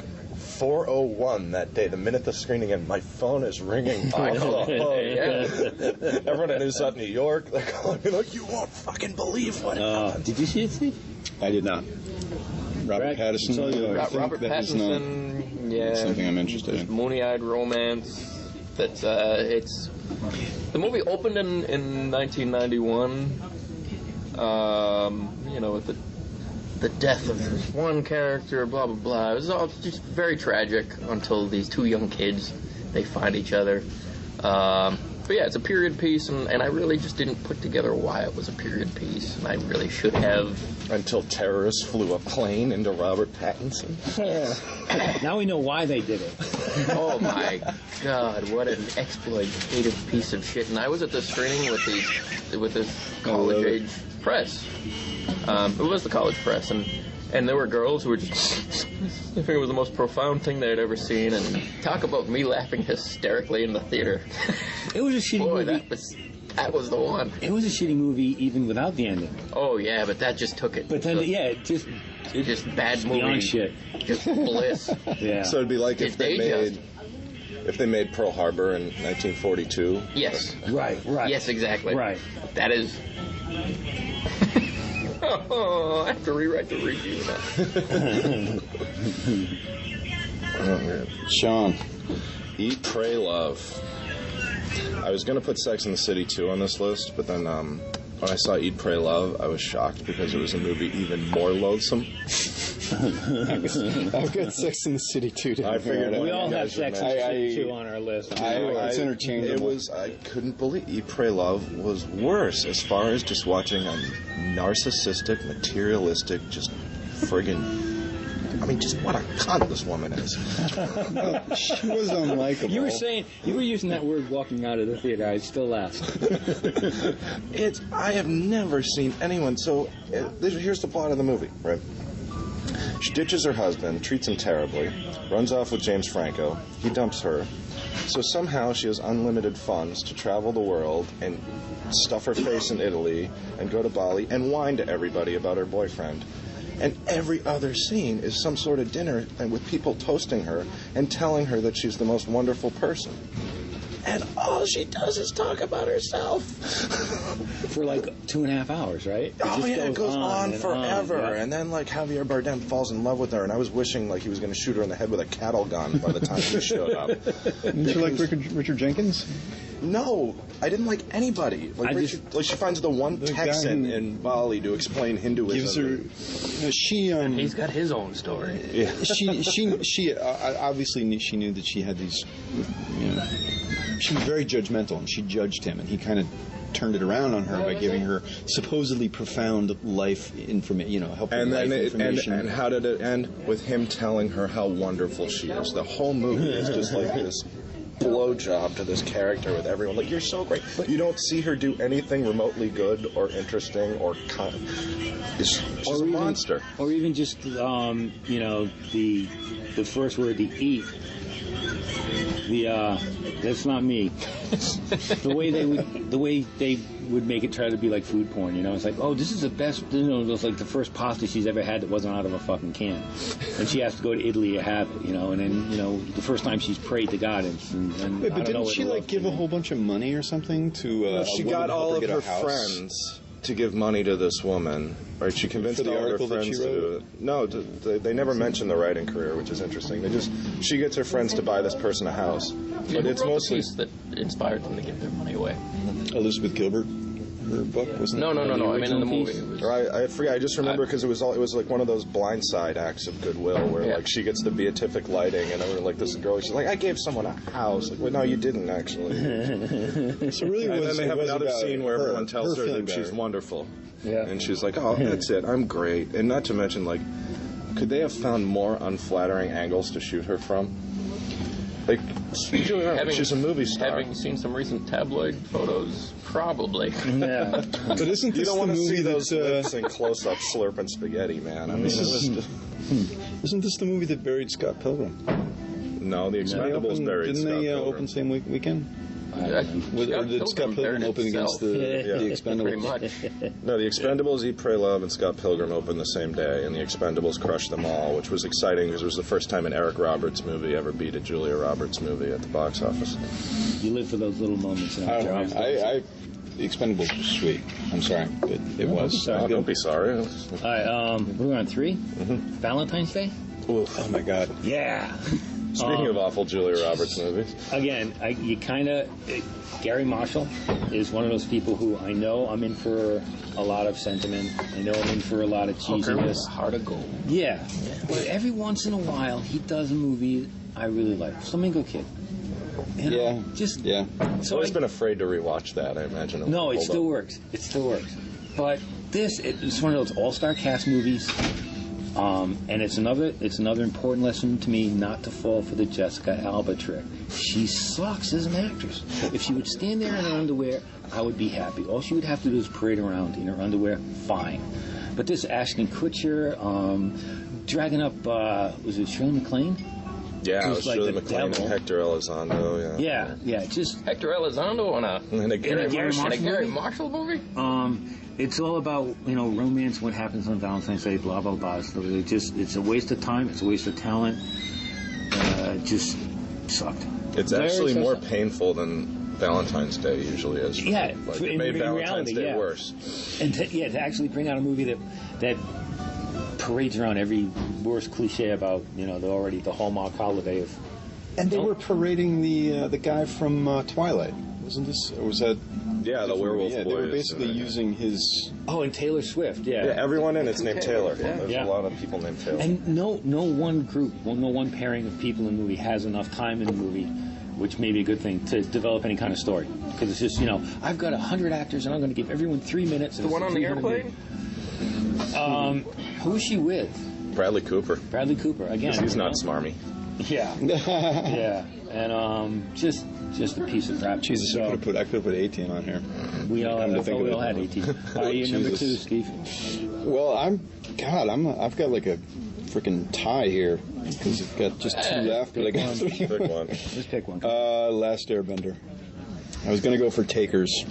[SPEAKER 4] 4:01 that day, the minute the screening ended, my phone is ringing.
[SPEAKER 3] I know.
[SPEAKER 4] Yeah. Everyone in South New York, they're calling me like, you won't fucking believe what happened.
[SPEAKER 2] Did you see it, Steve?
[SPEAKER 1] I did not. Robert
[SPEAKER 2] Brad,
[SPEAKER 1] Pattinson.
[SPEAKER 2] so you-
[SPEAKER 1] I think
[SPEAKER 3] Robert
[SPEAKER 1] that is not
[SPEAKER 3] Pattinson, yeah.
[SPEAKER 1] something I'm interested in.
[SPEAKER 3] Moony-eyed romance. That's it's the movie opened in 1991. With the death of this one character, blah blah blah. It was all just very tragic until these two young kids they find each other. But yeah, it's a period piece, and I really just didn't put together why it was a period piece, and I really should have.
[SPEAKER 4] Until terrorists flew a plane into Robert Pattinson.
[SPEAKER 2] Now we know why they did it.
[SPEAKER 3] Oh my God, what an exploitative piece of shit! And I was at the screening with this college age press. It was the college press, and there were girls who were just. I think it was the most profound thing they had ever seen, and talk about me laughing hysterically in the theater.
[SPEAKER 2] It was a shitty
[SPEAKER 3] Boy,
[SPEAKER 2] movie.
[SPEAKER 3] that was. That was the one.
[SPEAKER 2] It was a shitty movie even without the ending.
[SPEAKER 3] Oh yeah, but that just took it.
[SPEAKER 2] But then, it just
[SPEAKER 3] bad movie.
[SPEAKER 2] beyond shit.
[SPEAKER 3] Just bliss.
[SPEAKER 2] Yeah.
[SPEAKER 4] So it'd be like if they
[SPEAKER 3] They
[SPEAKER 4] made Pearl Harbor in 1942.
[SPEAKER 3] Yes.
[SPEAKER 2] Right.
[SPEAKER 3] Yes, exactly.
[SPEAKER 2] Right.
[SPEAKER 3] That is. Oh, I have to rewrite the review now.
[SPEAKER 1] Sean.
[SPEAKER 4] Eat, Pray, Love. I was going to put Sex and the City 2 on this list, but then when I saw Eat, Pray, Love, I was shocked because it was a movie even more loathsome.
[SPEAKER 1] I've got Sex in the City too.
[SPEAKER 4] I figured
[SPEAKER 2] We all
[SPEAKER 4] you
[SPEAKER 2] have
[SPEAKER 4] guys would
[SPEAKER 2] Sex
[SPEAKER 4] mention-
[SPEAKER 2] and the City 2 on our list.
[SPEAKER 1] It's interchangeable.
[SPEAKER 4] I couldn't believe Eat, Pray, Love was worse as far as just watching a narcissistic, materialistic, just friggin'. I mean, just what a cunt this woman is.
[SPEAKER 1] She was unlikable.
[SPEAKER 2] You were using that word walking out of the theater. I still laughed.
[SPEAKER 4] I have never seen anyone so. Here's the plot of the movie, right? She ditches her husband, treats him terribly, runs off with James Franco. He dumps her. So somehow she has unlimited funds to travel the world and stuff her face in Italy and go to Bali and whine to everybody about her boyfriend. And every other scene is some sort of dinner and with people toasting her and telling her that she's the most wonderful person. And all she does is talk about herself.
[SPEAKER 2] For like 2.5 hours, right?
[SPEAKER 4] It goes on
[SPEAKER 2] and
[SPEAKER 4] forever.
[SPEAKER 2] yeah.
[SPEAKER 4] And then like Javier Bardem falls in love with her, and I was wishing like he was going to shoot her in the head with a cattle gun by the time he showed up.
[SPEAKER 1] Didn't you like Richard Jenkins?
[SPEAKER 4] No, I didn't like anybody. Like she finds the one
[SPEAKER 1] The
[SPEAKER 4] Texan
[SPEAKER 1] guy who
[SPEAKER 4] in Bali to explain Hinduism.
[SPEAKER 1] Gives her.
[SPEAKER 3] He's got his own story.
[SPEAKER 4] Yeah.
[SPEAKER 1] She obviously she knew that she had these. She was very judgmental, and she judged him, and he kind of turned it around on her by giving her supposedly profound life information, helpful
[SPEAKER 4] And
[SPEAKER 1] life
[SPEAKER 4] then
[SPEAKER 1] information.
[SPEAKER 4] and how did it end? With him telling her how wonderful she is. The whole movie is just like this blowjob to this character with everyone. Like, you're so great. You don't see her do anything remotely good or interesting or she's a monster.
[SPEAKER 2] Or even just, the first word, the eat. That's not me. the way they would make it try to be like food porn, it's like, oh, this is the best, it was like the first pasta she's ever had that wasn't out of a fucking can, and she has to go to Italy to have it, and then the first time she's prayed to God, and
[SPEAKER 1] Wait, but didn't she give a whole bunch of money or something to?
[SPEAKER 4] She
[SPEAKER 1] a woman
[SPEAKER 4] got
[SPEAKER 1] to help
[SPEAKER 4] all of
[SPEAKER 1] get a
[SPEAKER 4] her
[SPEAKER 1] house?
[SPEAKER 4] friends to give money to this woman. Right? She convinced
[SPEAKER 1] For the
[SPEAKER 4] all her
[SPEAKER 1] article that
[SPEAKER 4] friends
[SPEAKER 1] she
[SPEAKER 4] to do
[SPEAKER 1] wrote?
[SPEAKER 4] it. No, they never mention the writing career, which is interesting. She gets her friends to buy this person a house, but it's mostly
[SPEAKER 3] that inspired them to give their money away.
[SPEAKER 1] Elizabeth Gilbert, her book wasn't.
[SPEAKER 3] No. I mean, in the movie.
[SPEAKER 2] piece?
[SPEAKER 3] It was,
[SPEAKER 4] Or I forget. I just remember because it was like one of those blindside acts of goodwill where
[SPEAKER 3] Yeah.
[SPEAKER 4] like she gets the beatific lighting and everyone like this girl. She's like, I gave someone a house. Like, well, no, you didn't actually.
[SPEAKER 1] So really,
[SPEAKER 4] And then they have another scene where everyone tells her
[SPEAKER 1] feeling
[SPEAKER 4] that she's
[SPEAKER 1] better.
[SPEAKER 4] wonderful.
[SPEAKER 2] Yeah.
[SPEAKER 4] And she's like, oh, that's it. I'm great. And not to mention, like, could they have found more unflattering angles to shoot her from? Like, Julia Roberts, she's a movie star.
[SPEAKER 3] Having seen some recent tabloid photos, probably.
[SPEAKER 2] Yeah.
[SPEAKER 1] But isn't
[SPEAKER 4] You
[SPEAKER 1] this
[SPEAKER 4] don't
[SPEAKER 1] the
[SPEAKER 4] want to
[SPEAKER 1] movie
[SPEAKER 4] see those
[SPEAKER 1] that?
[SPEAKER 4] lips in close-up slurping spaghetti, man. I mean,
[SPEAKER 1] Isn't this the movie that buried Scott Pilgrim?
[SPEAKER 4] no, the Expendables buried
[SPEAKER 1] Didn't
[SPEAKER 4] Scott
[SPEAKER 1] they
[SPEAKER 4] Pilgrim.
[SPEAKER 1] open same weekend?
[SPEAKER 3] Or
[SPEAKER 1] Did Scott Pilgrim open against the
[SPEAKER 3] Pretty
[SPEAKER 1] Expendables?
[SPEAKER 3] much.
[SPEAKER 4] No, the Expendables, Eat, Pray, Love, and Scott Pilgrim opened the same day, and the Expendables crushed them all, which was exciting because it was the first time an Eric Roberts movie ever beat a Julia Roberts movie at the box office.
[SPEAKER 2] You live for those little moments in
[SPEAKER 1] I
[SPEAKER 2] our
[SPEAKER 1] don't
[SPEAKER 2] jobs.
[SPEAKER 1] know. The Expendables was sweet. I'm sorry, but it was.
[SPEAKER 2] sorry.
[SPEAKER 4] Don't be sorry.
[SPEAKER 2] All right, we're on 3. Valentine's Day?
[SPEAKER 1] Oh my God.
[SPEAKER 2] Yeah.
[SPEAKER 4] Speaking of awful Julia Roberts movies,
[SPEAKER 2] Again, Gary Marshall is one of those people who I know I'm in for a lot of sentiment. I know I'm in for a lot of
[SPEAKER 3] Hooker with
[SPEAKER 2] cheesiness.
[SPEAKER 3] a heart of gold.
[SPEAKER 2] Yeah. But every once in a while, he does a movie I really like. Flamingo Kid.
[SPEAKER 1] Yeah.
[SPEAKER 2] Just
[SPEAKER 1] Yeah.
[SPEAKER 4] I've
[SPEAKER 2] so
[SPEAKER 4] always
[SPEAKER 2] I-
[SPEAKER 4] been afraid to rewatch that. I imagine it
[SPEAKER 2] No,
[SPEAKER 4] will
[SPEAKER 2] it
[SPEAKER 4] hold
[SPEAKER 2] still
[SPEAKER 4] up.
[SPEAKER 2] works. It still works. But it's one of those all-star cast movies. And it's another important lesson to me not to fall for the Jessica Alba trick. She sucks as an actress. If she would stand there in her underwear, I would be happy. All she would have to do is parade around in her underwear, fine. But this Ashton Kutcher, dragging up, was it Shirley MacLaine?
[SPEAKER 4] Yeah, it
[SPEAKER 2] who's
[SPEAKER 4] was
[SPEAKER 2] like
[SPEAKER 4] Shirley
[SPEAKER 2] the
[SPEAKER 4] MacLaine and
[SPEAKER 2] devil.
[SPEAKER 4] Hector Elizondo.
[SPEAKER 2] Yeah, just
[SPEAKER 3] Hector Elizondo on a
[SPEAKER 4] And a Gary
[SPEAKER 2] Gary
[SPEAKER 4] Marshall.
[SPEAKER 3] in a Gary
[SPEAKER 2] Marshall
[SPEAKER 3] Marshall movie.
[SPEAKER 2] it's all about romance, what happens on Valentine's Day, blah blah blah. So it's a waste of time. It's a waste of talent. Just sucked.
[SPEAKER 4] It's
[SPEAKER 2] Very
[SPEAKER 4] actually more
[SPEAKER 2] suspect.
[SPEAKER 4] painful than Valentine's Day usually is.
[SPEAKER 2] Yeah,
[SPEAKER 4] Like,
[SPEAKER 2] in
[SPEAKER 4] it made Valentine's
[SPEAKER 2] reality,
[SPEAKER 4] Day
[SPEAKER 2] yeah.
[SPEAKER 4] worse.
[SPEAKER 2] And to actually bring out a movie that parades around every worst cliche about the Hallmark holiday of.
[SPEAKER 1] And they were parading the guy from Twilight, wasn't this? Or was that?
[SPEAKER 4] Yeah, the werewolf
[SPEAKER 1] Yeah,
[SPEAKER 4] boys.
[SPEAKER 1] they were basically using his.
[SPEAKER 2] Oh, and Taylor Swift,
[SPEAKER 4] Yeah, everyone in it's named Taylor. There's
[SPEAKER 2] Yeah.
[SPEAKER 4] a lot of people named Taylor.
[SPEAKER 2] And no one group, no one pairing of people in the movie has enough time in the movie, which may be a good thing, to develop any kind of story. Because it's just, I've got 100 actors and I'm going to give everyone 3 minutes.
[SPEAKER 3] The one on the airplane?
[SPEAKER 2] Who is she with?
[SPEAKER 4] Bradley Cooper.
[SPEAKER 2] Bradley Cooper, again.
[SPEAKER 4] 'Cause he's not smarmy.
[SPEAKER 2] Yeah. Yeah. And just a piece of crap.
[SPEAKER 1] Jesus,
[SPEAKER 2] So,
[SPEAKER 1] I could have put 18 on here.
[SPEAKER 2] we all,
[SPEAKER 1] Come to
[SPEAKER 2] I
[SPEAKER 1] think
[SPEAKER 2] thought we
[SPEAKER 1] of
[SPEAKER 2] all
[SPEAKER 1] it.
[SPEAKER 2] had 18. You're number 2,
[SPEAKER 1] Jesus.
[SPEAKER 2] Steve.
[SPEAKER 1] Well, I've got like a freaking tie here because I've got just 2 left, but I got 3.
[SPEAKER 4] Pick one.
[SPEAKER 2] Just pick one.
[SPEAKER 1] Last Airbender. I was gonna go for Takers,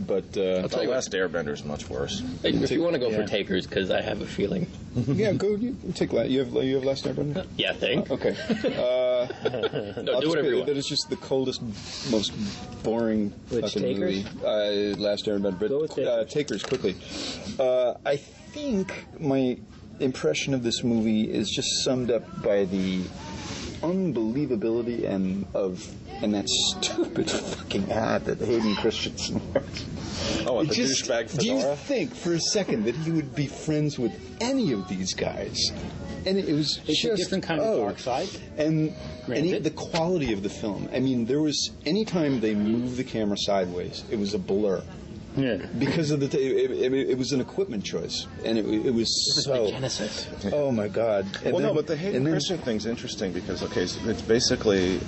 [SPEAKER 1] but
[SPEAKER 3] I'll tell
[SPEAKER 4] The
[SPEAKER 3] you what.
[SPEAKER 4] Last Airbender is much worse.
[SPEAKER 3] If you want to go
[SPEAKER 2] Yeah.
[SPEAKER 3] for Takers, because I have a feeling.
[SPEAKER 1] yeah, go. You take you have Last Airbender.
[SPEAKER 3] Yeah, thanks.
[SPEAKER 1] Okay.
[SPEAKER 3] No,
[SPEAKER 1] I'll
[SPEAKER 3] do
[SPEAKER 1] just
[SPEAKER 3] whatever
[SPEAKER 1] go-
[SPEAKER 3] you want.
[SPEAKER 1] That is just the coldest, most boring
[SPEAKER 2] Which,
[SPEAKER 1] fucking
[SPEAKER 2] Takers?
[SPEAKER 1] movie. Last Airbender.
[SPEAKER 2] Go with
[SPEAKER 1] But
[SPEAKER 2] Takers.
[SPEAKER 1] Takers quickly. I think my impression of this movie is just summed up by the unbelievability and that stupid fucking hat that Hayden Christensen wears.
[SPEAKER 4] Oh, and the
[SPEAKER 1] Just-
[SPEAKER 4] douchebag
[SPEAKER 1] do you
[SPEAKER 4] fedora?
[SPEAKER 1] think for a second that he would be friends with any of these guys? And it was
[SPEAKER 2] It's
[SPEAKER 1] just
[SPEAKER 2] a different kind of dark side.
[SPEAKER 1] And
[SPEAKER 2] Granted.
[SPEAKER 1] the quality of the film. I mean, there was anytime they moved the camera sideways, it was a blur
[SPEAKER 2] Yeah.
[SPEAKER 1] because of it was an equipment choice, and it was so.
[SPEAKER 3] Genesis.
[SPEAKER 1] Oh my God! And
[SPEAKER 4] Well, no,
[SPEAKER 1] then-
[SPEAKER 4] but the Hayden
[SPEAKER 1] and then-
[SPEAKER 4] Christensen thing's interesting because, okay, so it's basically,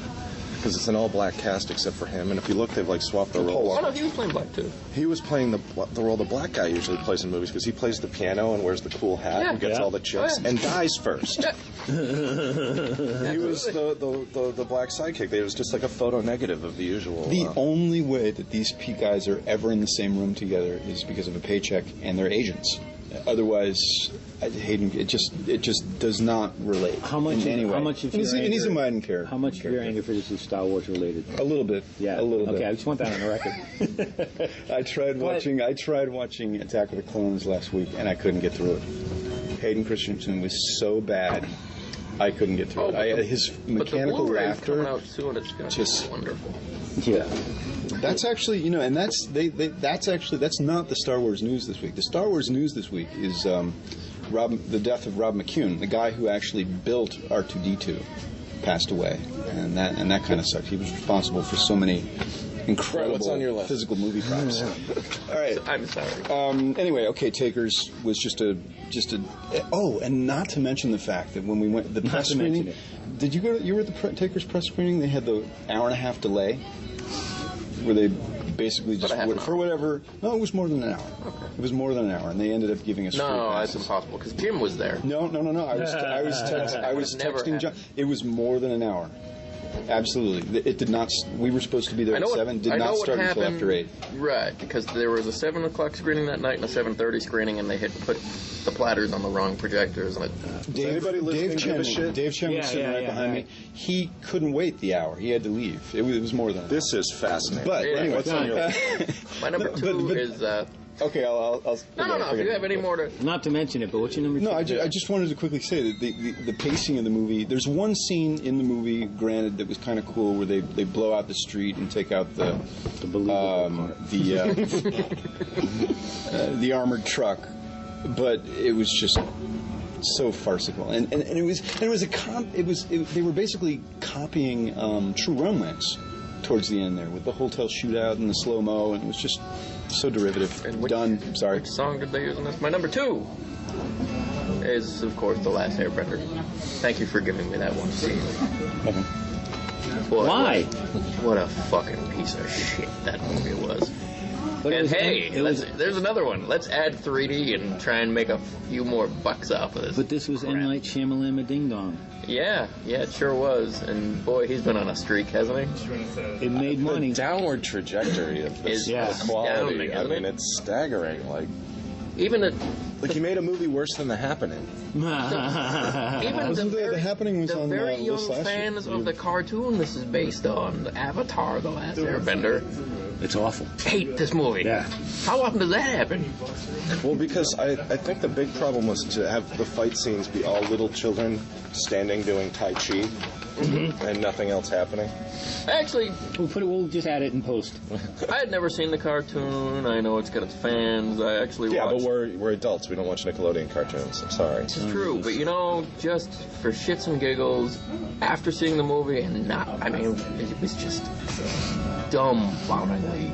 [SPEAKER 4] because it's an all-black cast except for him, and if you look, they've, like, swapped the roles.
[SPEAKER 3] Oh, no, he was playing black, too.
[SPEAKER 4] He was playing the role the black guy usually plays in movies because he plays the piano and wears the cool hat
[SPEAKER 3] Yeah.
[SPEAKER 4] and gets
[SPEAKER 2] Yeah.
[SPEAKER 4] all the chicks
[SPEAKER 3] Oh, yeah.
[SPEAKER 4] and dies first.
[SPEAKER 3] Yeah.
[SPEAKER 4] He was the black sidekick. It was just like a photo negative of the usual.
[SPEAKER 1] The only way that these guys are ever in the same room together is because of a paycheck and their agents. Otherwise, Hayden, it just does not relate.
[SPEAKER 2] How much?
[SPEAKER 1] in any way.
[SPEAKER 2] How much of
[SPEAKER 1] and he's,
[SPEAKER 2] your
[SPEAKER 1] and he's a
[SPEAKER 2] anger-
[SPEAKER 1] minor character.
[SPEAKER 2] How much of your anger for this is Star Wars related?
[SPEAKER 1] A little bit.
[SPEAKER 2] Yeah.
[SPEAKER 1] A little
[SPEAKER 2] Okay, I
[SPEAKER 1] bit.
[SPEAKER 2] just want that on the record.
[SPEAKER 1] I tried watching Attack of the Clones last week, and I couldn't get through it. Hayden Christensen was so bad, I couldn't get through it. His mechanical
[SPEAKER 3] but the Blu-ray's
[SPEAKER 1] laughter.
[SPEAKER 3] coming out soon. It's going to
[SPEAKER 1] just-
[SPEAKER 3] be wonderful.
[SPEAKER 2] Yeah.
[SPEAKER 1] That's actually, and that's that's not the Star Wars news this week. The Star Wars news this week is the death of Rob McCune, the guy who actually built R2D2, passed away, and that kind of sucks. He was responsible for so many incredible
[SPEAKER 4] what's on your list?
[SPEAKER 1] physical movie props. All right.
[SPEAKER 3] I'm sorry.
[SPEAKER 1] Anyway, okay, Takers was just a. Oh, and not to mention the fact that when we went the press
[SPEAKER 2] to mention
[SPEAKER 1] screening, did you go? You were at the Takers press screening. They had the hour-and-a-half delay, where they basically just
[SPEAKER 3] a half an
[SPEAKER 1] for
[SPEAKER 3] hour.
[SPEAKER 1] whatever. No, it was more than an hour. Okay. It was more than an hour, and they ended up giving us free
[SPEAKER 3] No, that's
[SPEAKER 1] passes.
[SPEAKER 3] impossible, because Jim was there.
[SPEAKER 1] No. I was
[SPEAKER 3] Never
[SPEAKER 1] texting John.
[SPEAKER 3] happened.
[SPEAKER 1] It was more than an hour. Absolutely, it did not. We were supposed to be there at 7. Did not start until after 8.
[SPEAKER 3] Right, because there was a 7 o'clock screening that night and a 7:30 screening, and they had put the platters on the wrong projectors. And
[SPEAKER 4] anybody listening give a shit?
[SPEAKER 1] Dave Chen was
[SPEAKER 2] Yeah,
[SPEAKER 1] sitting
[SPEAKER 2] yeah,
[SPEAKER 1] right
[SPEAKER 2] yeah,
[SPEAKER 1] behind
[SPEAKER 2] right.
[SPEAKER 1] me. He couldn't wait the hour. He had to leave. It was more than.
[SPEAKER 4] This is fascinating.
[SPEAKER 1] But
[SPEAKER 3] Yeah,
[SPEAKER 1] anyway,
[SPEAKER 4] what's on your list?
[SPEAKER 3] my number 2
[SPEAKER 1] but-
[SPEAKER 3] is...
[SPEAKER 1] okay, I'll
[SPEAKER 3] No. If you have any more to...
[SPEAKER 2] Not to mention it, but what's your number 2?
[SPEAKER 1] No, I just wanted to quickly say that the pacing of the movie. There's one scene in the movie, granted, that was kind of cool, where they blow out the street and take out the the armored truck, but it was just so farcical, and it was they were basically copying True Romance towards the end there with the hotel shootout and the slow mo, and it was just so derivative.
[SPEAKER 3] And which-
[SPEAKER 1] Done. Sorry.
[SPEAKER 3] Which song did they use in this? My number 2 is, of course, The Last Airbender. Thank you for giving me that one, Steve. Boy,
[SPEAKER 2] Why?
[SPEAKER 3] What a fucking piece of shit that movie was.
[SPEAKER 2] But
[SPEAKER 3] And
[SPEAKER 2] it was
[SPEAKER 3] there's another one. Let's add 3D and try and make a few more bucks off of this.
[SPEAKER 2] But this was M. Night Shyamalan Ding Dong.
[SPEAKER 3] Yeah, it sure was. And boy, he's been on a streak, hasn't he?
[SPEAKER 2] It made money.
[SPEAKER 5] The downward trajectory of this
[SPEAKER 3] Is
[SPEAKER 5] quality.
[SPEAKER 3] astounding,
[SPEAKER 5] I
[SPEAKER 3] isn't
[SPEAKER 5] mean,
[SPEAKER 3] it?
[SPEAKER 5] it's staggering.
[SPEAKER 3] Even the
[SPEAKER 5] Like he made a movie worse than The Happening.
[SPEAKER 3] even
[SPEAKER 1] Wasn't The Happening was
[SPEAKER 3] the
[SPEAKER 1] on
[SPEAKER 3] very
[SPEAKER 1] the
[SPEAKER 3] young
[SPEAKER 1] list last year.
[SPEAKER 3] fans of the cartoon this is based on, the Avatar: The Last Airbender,
[SPEAKER 2] It's awful.
[SPEAKER 3] hate this movie.
[SPEAKER 2] Yeah.
[SPEAKER 3] How often does that happen?
[SPEAKER 4] Well, because I think the big problem was to have the fight scenes be all little children standing doing Tai Chi and nothing else happening.
[SPEAKER 3] Actually,
[SPEAKER 2] We'll just add it in post.
[SPEAKER 3] I had never seen the cartoon. I know it's got its fans. I actually
[SPEAKER 4] Yeah,
[SPEAKER 3] watched.
[SPEAKER 4] but we're adults. We don't watch Nickelodeon cartoons. I'm sorry.
[SPEAKER 3] It's true, but just for shits and giggles, after seeing the movie and it was just dumbfoundingly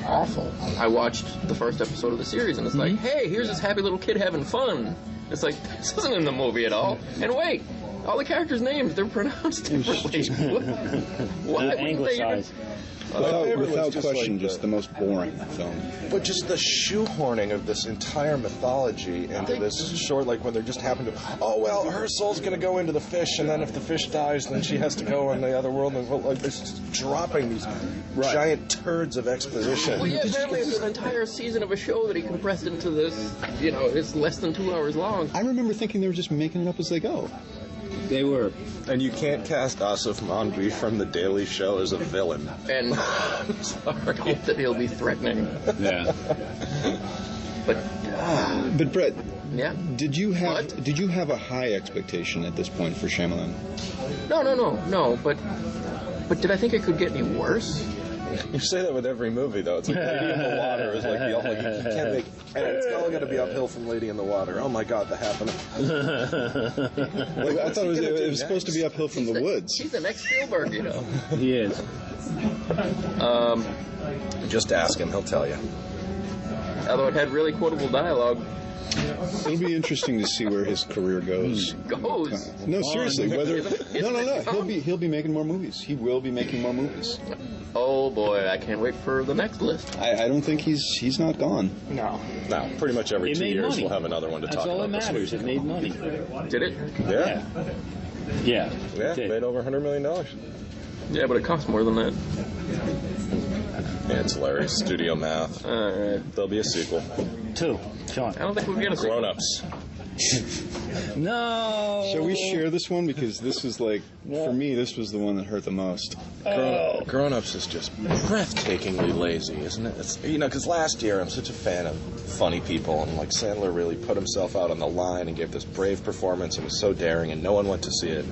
[SPEAKER 3] awful. I watched the first episode of the series and it's like, hey, here's this happy little kid having fun. It's like, this isn't in the movie at all. And wait, all the characters' names, they're pronounced differently. Why wouldn't they even...
[SPEAKER 2] Anglicized.
[SPEAKER 1] Without
[SPEAKER 4] just
[SPEAKER 1] question,
[SPEAKER 4] like
[SPEAKER 1] just the most boring film.
[SPEAKER 4] But just the shoehorning of this entire mythology into this short, like when they're just happen to, oh well, her soul's gonna go into the fish, and then if the fish dies, then she has to go in the other world, and like it's just dropping these giant turds of exposition.
[SPEAKER 3] Well, yeah, apparently it's an entire season of a show that he compressed into this, it's less than 2 hours long.
[SPEAKER 1] I remember thinking they were just making it up as they go.
[SPEAKER 2] They were.
[SPEAKER 4] And you can't cast Asif Mandvi from The Daily Show as a villain.
[SPEAKER 3] And I'm sorry, hope that he'll be threatening.
[SPEAKER 2] Yeah.
[SPEAKER 3] But,
[SPEAKER 1] But Brett,
[SPEAKER 3] yeah.
[SPEAKER 1] did you have
[SPEAKER 3] What?
[SPEAKER 1] a high expectation at this point for Shyamalan?
[SPEAKER 3] No, but did I think it could get any worse?
[SPEAKER 4] You say that with every movie, though. It's like Lady in the Water is like the only you can't make, and it's all going to be uphill from Lady in the Water. Oh my God, that happened.
[SPEAKER 1] I thought it was supposed to be uphill from the woods.
[SPEAKER 3] He's the next Spielberg,
[SPEAKER 2] He is.
[SPEAKER 4] Just ask him; he'll tell you.
[SPEAKER 3] Although it had really quotable dialogue.
[SPEAKER 1] It'll be interesting to see where his career goes.
[SPEAKER 3] Goes.
[SPEAKER 1] No, seriously, whether
[SPEAKER 3] Isn't it?
[SPEAKER 1] he'll be making more movies. He will be making more movies.
[SPEAKER 3] Oh boy, I can't wait for the next list.
[SPEAKER 1] I don't think he's not gone.
[SPEAKER 3] No.
[SPEAKER 4] Now, pretty much every
[SPEAKER 2] It
[SPEAKER 4] 2
[SPEAKER 2] made
[SPEAKER 4] years
[SPEAKER 2] money.
[SPEAKER 4] we'll have another one to
[SPEAKER 2] That's
[SPEAKER 4] talk
[SPEAKER 2] all
[SPEAKER 4] about.
[SPEAKER 2] that
[SPEAKER 4] this
[SPEAKER 2] matters.
[SPEAKER 4] week.
[SPEAKER 2] It made money.
[SPEAKER 3] Did it?
[SPEAKER 4] Yeah,
[SPEAKER 2] Yeah.
[SPEAKER 4] yeah,
[SPEAKER 2] It did.
[SPEAKER 4] made over $100 million.
[SPEAKER 3] Yeah, but it costs more than that.
[SPEAKER 4] Yeah, it's hilarious. Studio math.
[SPEAKER 3] Alright.
[SPEAKER 4] There'll be a sequel.
[SPEAKER 2] 2. Sean.
[SPEAKER 3] I don't think we'll get a sequel.
[SPEAKER 4] Grown-ups.
[SPEAKER 2] No.
[SPEAKER 1] Shall we share this one? Because this was like, for me, this was the one that hurt the most.
[SPEAKER 4] Grown-ups is just breathtakingly lazy, isn't it? It's, because last year I'm such a fan of funny people, and like Sandler really put himself out on the line and gave this brave performance and was so daring, and no one went to see it.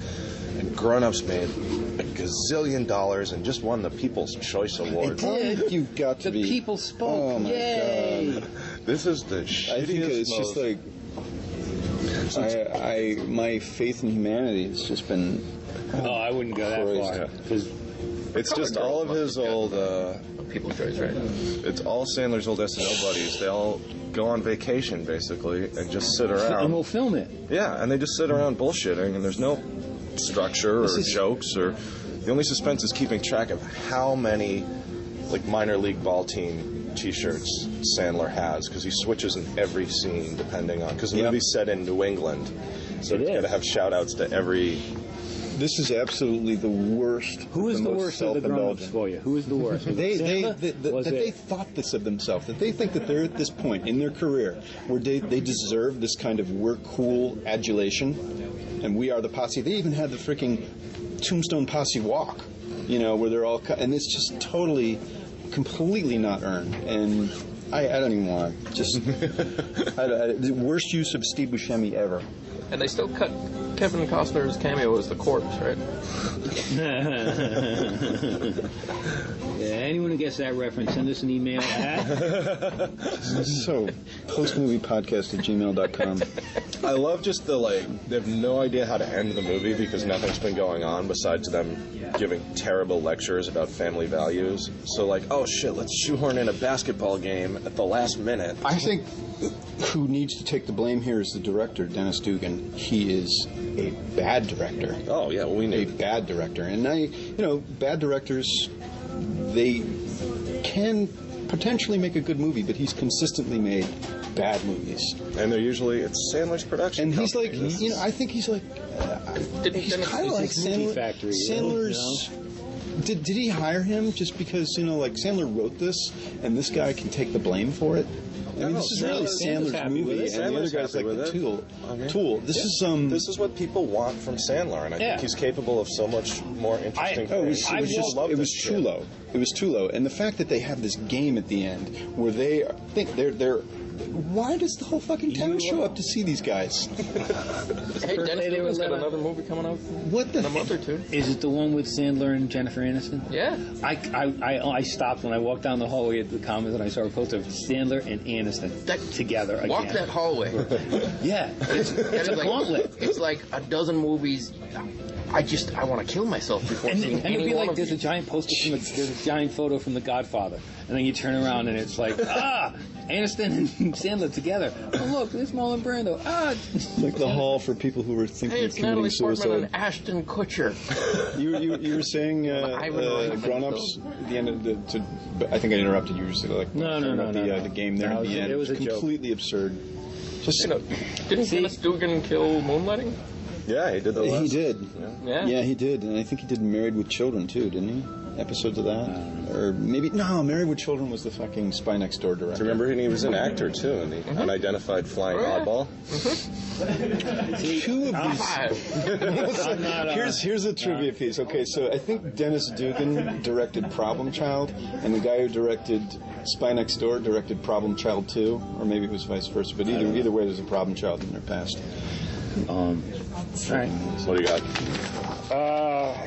[SPEAKER 4] And Grown-ups made a gazillion dollars and just won the People's Choice Award.
[SPEAKER 1] You've got to
[SPEAKER 2] The
[SPEAKER 1] be.
[SPEAKER 2] people spoke.
[SPEAKER 1] Oh my
[SPEAKER 2] Yay.
[SPEAKER 1] God!
[SPEAKER 4] This is the
[SPEAKER 1] I
[SPEAKER 4] shittiest.
[SPEAKER 1] think it's just like. My faith in humanity has just been.
[SPEAKER 2] Oh, I wouldn't go that far.
[SPEAKER 4] Yeah.
[SPEAKER 2] 'Cause
[SPEAKER 4] It's just all of his old.
[SPEAKER 3] People's Choice, right?
[SPEAKER 4] It's all Sandler's old SNL buddies. They all go on vacation basically and just sit
[SPEAKER 2] and
[SPEAKER 4] around.
[SPEAKER 2] we'll film it.
[SPEAKER 4] Yeah, and they just sit around bullshitting, and there's no structure or jokes, or the only suspense is keeping track of how many like minor league ball team T-shirts Sandler has, because he switches in every scene depending on, because the movie's set in New England, so
[SPEAKER 2] It
[SPEAKER 4] he's got to
[SPEAKER 2] is.
[SPEAKER 4] have shout-outs to every.
[SPEAKER 1] This is absolutely the worst.
[SPEAKER 2] Who is the
[SPEAKER 1] most
[SPEAKER 2] worst of the grown-ups
[SPEAKER 1] self-indulgent.
[SPEAKER 2] for you? Who is the worst? Was it Sandler? Was
[SPEAKER 1] that
[SPEAKER 2] it-
[SPEAKER 1] they thought this of themselves, that they think that they're at this point in their career where they deserve this kind of "we're cool" adulation, and we are the posse. They even had the freaking Tombstone Posse walk, where they're all and it's just totally, completely not earned. And I don't even want to just the worst use of Steve Buscemi ever.
[SPEAKER 3] And they still cut Kevin Costner's cameo as the corpse, right?
[SPEAKER 2] Yeah, anyone who gets that reference, send us an email at.
[SPEAKER 1] So, postmoviepodcast@gmail.com.
[SPEAKER 4] I love just they have no idea how to end the movie because nothing's been going on besides them giving terrible lectures about family values. So oh shit, let's shoehorn in a basketball game at the last minute.
[SPEAKER 1] I think who needs to take the blame here is the director, Dennis Dugan. He is a bad director.
[SPEAKER 4] Oh yeah, well, we
[SPEAKER 1] A
[SPEAKER 4] need.
[SPEAKER 1] bad director. And bad directors, they can potentially make a good movie, but he's consistently made bad movies.
[SPEAKER 4] And they're usually, it's Sandler's production.
[SPEAKER 1] And he's
[SPEAKER 4] company.
[SPEAKER 1] like, you know, I think he's like, he's kind of like
[SPEAKER 2] It's like Movie
[SPEAKER 1] Sandler.
[SPEAKER 2] Factory,
[SPEAKER 1] Sandler's. Did he hire him just because, you know, like Sandler wrote this and this guy can take the blame for it? I mean, this is really
[SPEAKER 2] Sandler's
[SPEAKER 1] Sandler's
[SPEAKER 2] happy with
[SPEAKER 1] movie,
[SPEAKER 2] it.
[SPEAKER 1] and the other
[SPEAKER 4] Sandler's
[SPEAKER 1] guy's like
[SPEAKER 4] happy
[SPEAKER 1] the
[SPEAKER 4] with it.
[SPEAKER 1] tool.
[SPEAKER 4] Okay.
[SPEAKER 1] Tool. This
[SPEAKER 4] This is what people want from Sandler, and I think he's capable of so much more interesting
[SPEAKER 1] Oh,
[SPEAKER 4] things.
[SPEAKER 1] it was too low. It was too low, and the fact that they have this game at the end where they think they're. Why does the whole fucking town show up to see these guys?
[SPEAKER 3] Hey, Dennis Dugan's got another movie coming out
[SPEAKER 1] What the?
[SPEAKER 3] in a month or two.
[SPEAKER 2] Is it the one with Sandler and Jennifer Aniston?
[SPEAKER 3] Yeah.
[SPEAKER 2] I stopped when I walked down the hallway at the Commons and I saw a poster of Sandler and Aniston together again.
[SPEAKER 3] Walk that hallway.
[SPEAKER 2] Yeah, it's a gauntlet.
[SPEAKER 3] It's like a dozen movies. I want to kill myself before
[SPEAKER 2] And
[SPEAKER 3] seeing
[SPEAKER 2] it'd
[SPEAKER 3] any
[SPEAKER 2] be
[SPEAKER 3] one
[SPEAKER 2] like
[SPEAKER 3] of
[SPEAKER 2] there's a
[SPEAKER 3] these.
[SPEAKER 2] giant poster from there's a giant photo from The Godfather, and then you turn around and it's like Aniston and Sandler together. Oh look, there's Marlon Brando.
[SPEAKER 1] Like the hall for people who were thinking
[SPEAKER 3] Hey,
[SPEAKER 1] of
[SPEAKER 3] it's
[SPEAKER 1] committing
[SPEAKER 3] Natalie Portman
[SPEAKER 1] suicide.
[SPEAKER 3] and Ashton Kutcher.
[SPEAKER 1] You were saying
[SPEAKER 3] Ivan Reitman,
[SPEAKER 1] grown-ups at the end of I think I interrupted you. Just like
[SPEAKER 2] No.
[SPEAKER 1] The game there
[SPEAKER 2] No,
[SPEAKER 1] at the end.
[SPEAKER 2] it was a joke.
[SPEAKER 1] completely absurd. Just
[SPEAKER 3] Didn't Dennis Dugan kill Moonlighting?
[SPEAKER 4] Yeah, he did the last.
[SPEAKER 1] he did.
[SPEAKER 3] Yeah.
[SPEAKER 1] Yeah, he did, and I think he did Married with Children too, didn't he? Episodes of that, or maybe no. Married with Children was the fucking Spy Next Door director.
[SPEAKER 4] Remember, he was an actor too in the Unidentified Flying Oddball.
[SPEAKER 1] Two of these. Here's a trivia piece. Okay, so I think Dennis Dugan directed Problem Child, and the guy who directed Spy Next Door directed Problem Child 2, or maybe it was vice versa. But either way, there's a Problem Child in their past.
[SPEAKER 2] All right.
[SPEAKER 4] What do you got?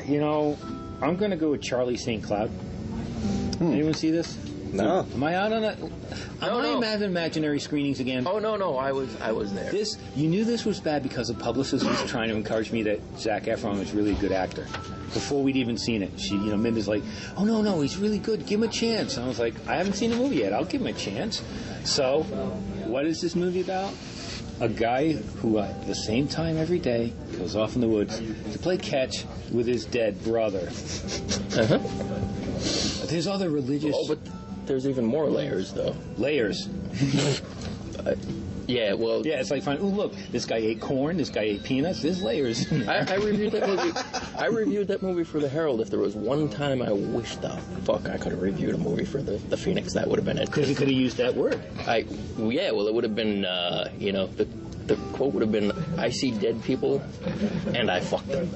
[SPEAKER 2] You know, I'm going to go with Charlie St. Cloud. Anyone see this?
[SPEAKER 4] No.
[SPEAKER 2] Am I out on it? Am I
[SPEAKER 3] no.
[SPEAKER 2] having imaginary screenings again?
[SPEAKER 3] Oh no, I was there.
[SPEAKER 2] You knew this was bad because the publicist was trying to encourage me that Zac Efron was really a good actor. Before we'd even seen it, Minda's like, "Oh no, he's really good. Give him a chance." And I was like, "I haven't seen the movie yet. I'll give him a chance." So, what is this movie about? A guy who, at the same time every day, goes off in the woods to play catch with his dead brother. There's other religious
[SPEAKER 3] but there's even more layers, though.
[SPEAKER 2] layers.
[SPEAKER 3] Yeah, well,
[SPEAKER 2] Yeah, it's like, fine. Oh, look, this guy ate corn. This guy ate peanuts. There's layers.
[SPEAKER 3] I reviewed that movie. I reviewed that movie for the Herald. If there was one time I wish the fuck I could have reviewed a movie for the Phoenix, that would have been it.
[SPEAKER 2] Because you could have used that word.
[SPEAKER 3] It would have been, the quote would have been, "I see dead people, and I fuck them."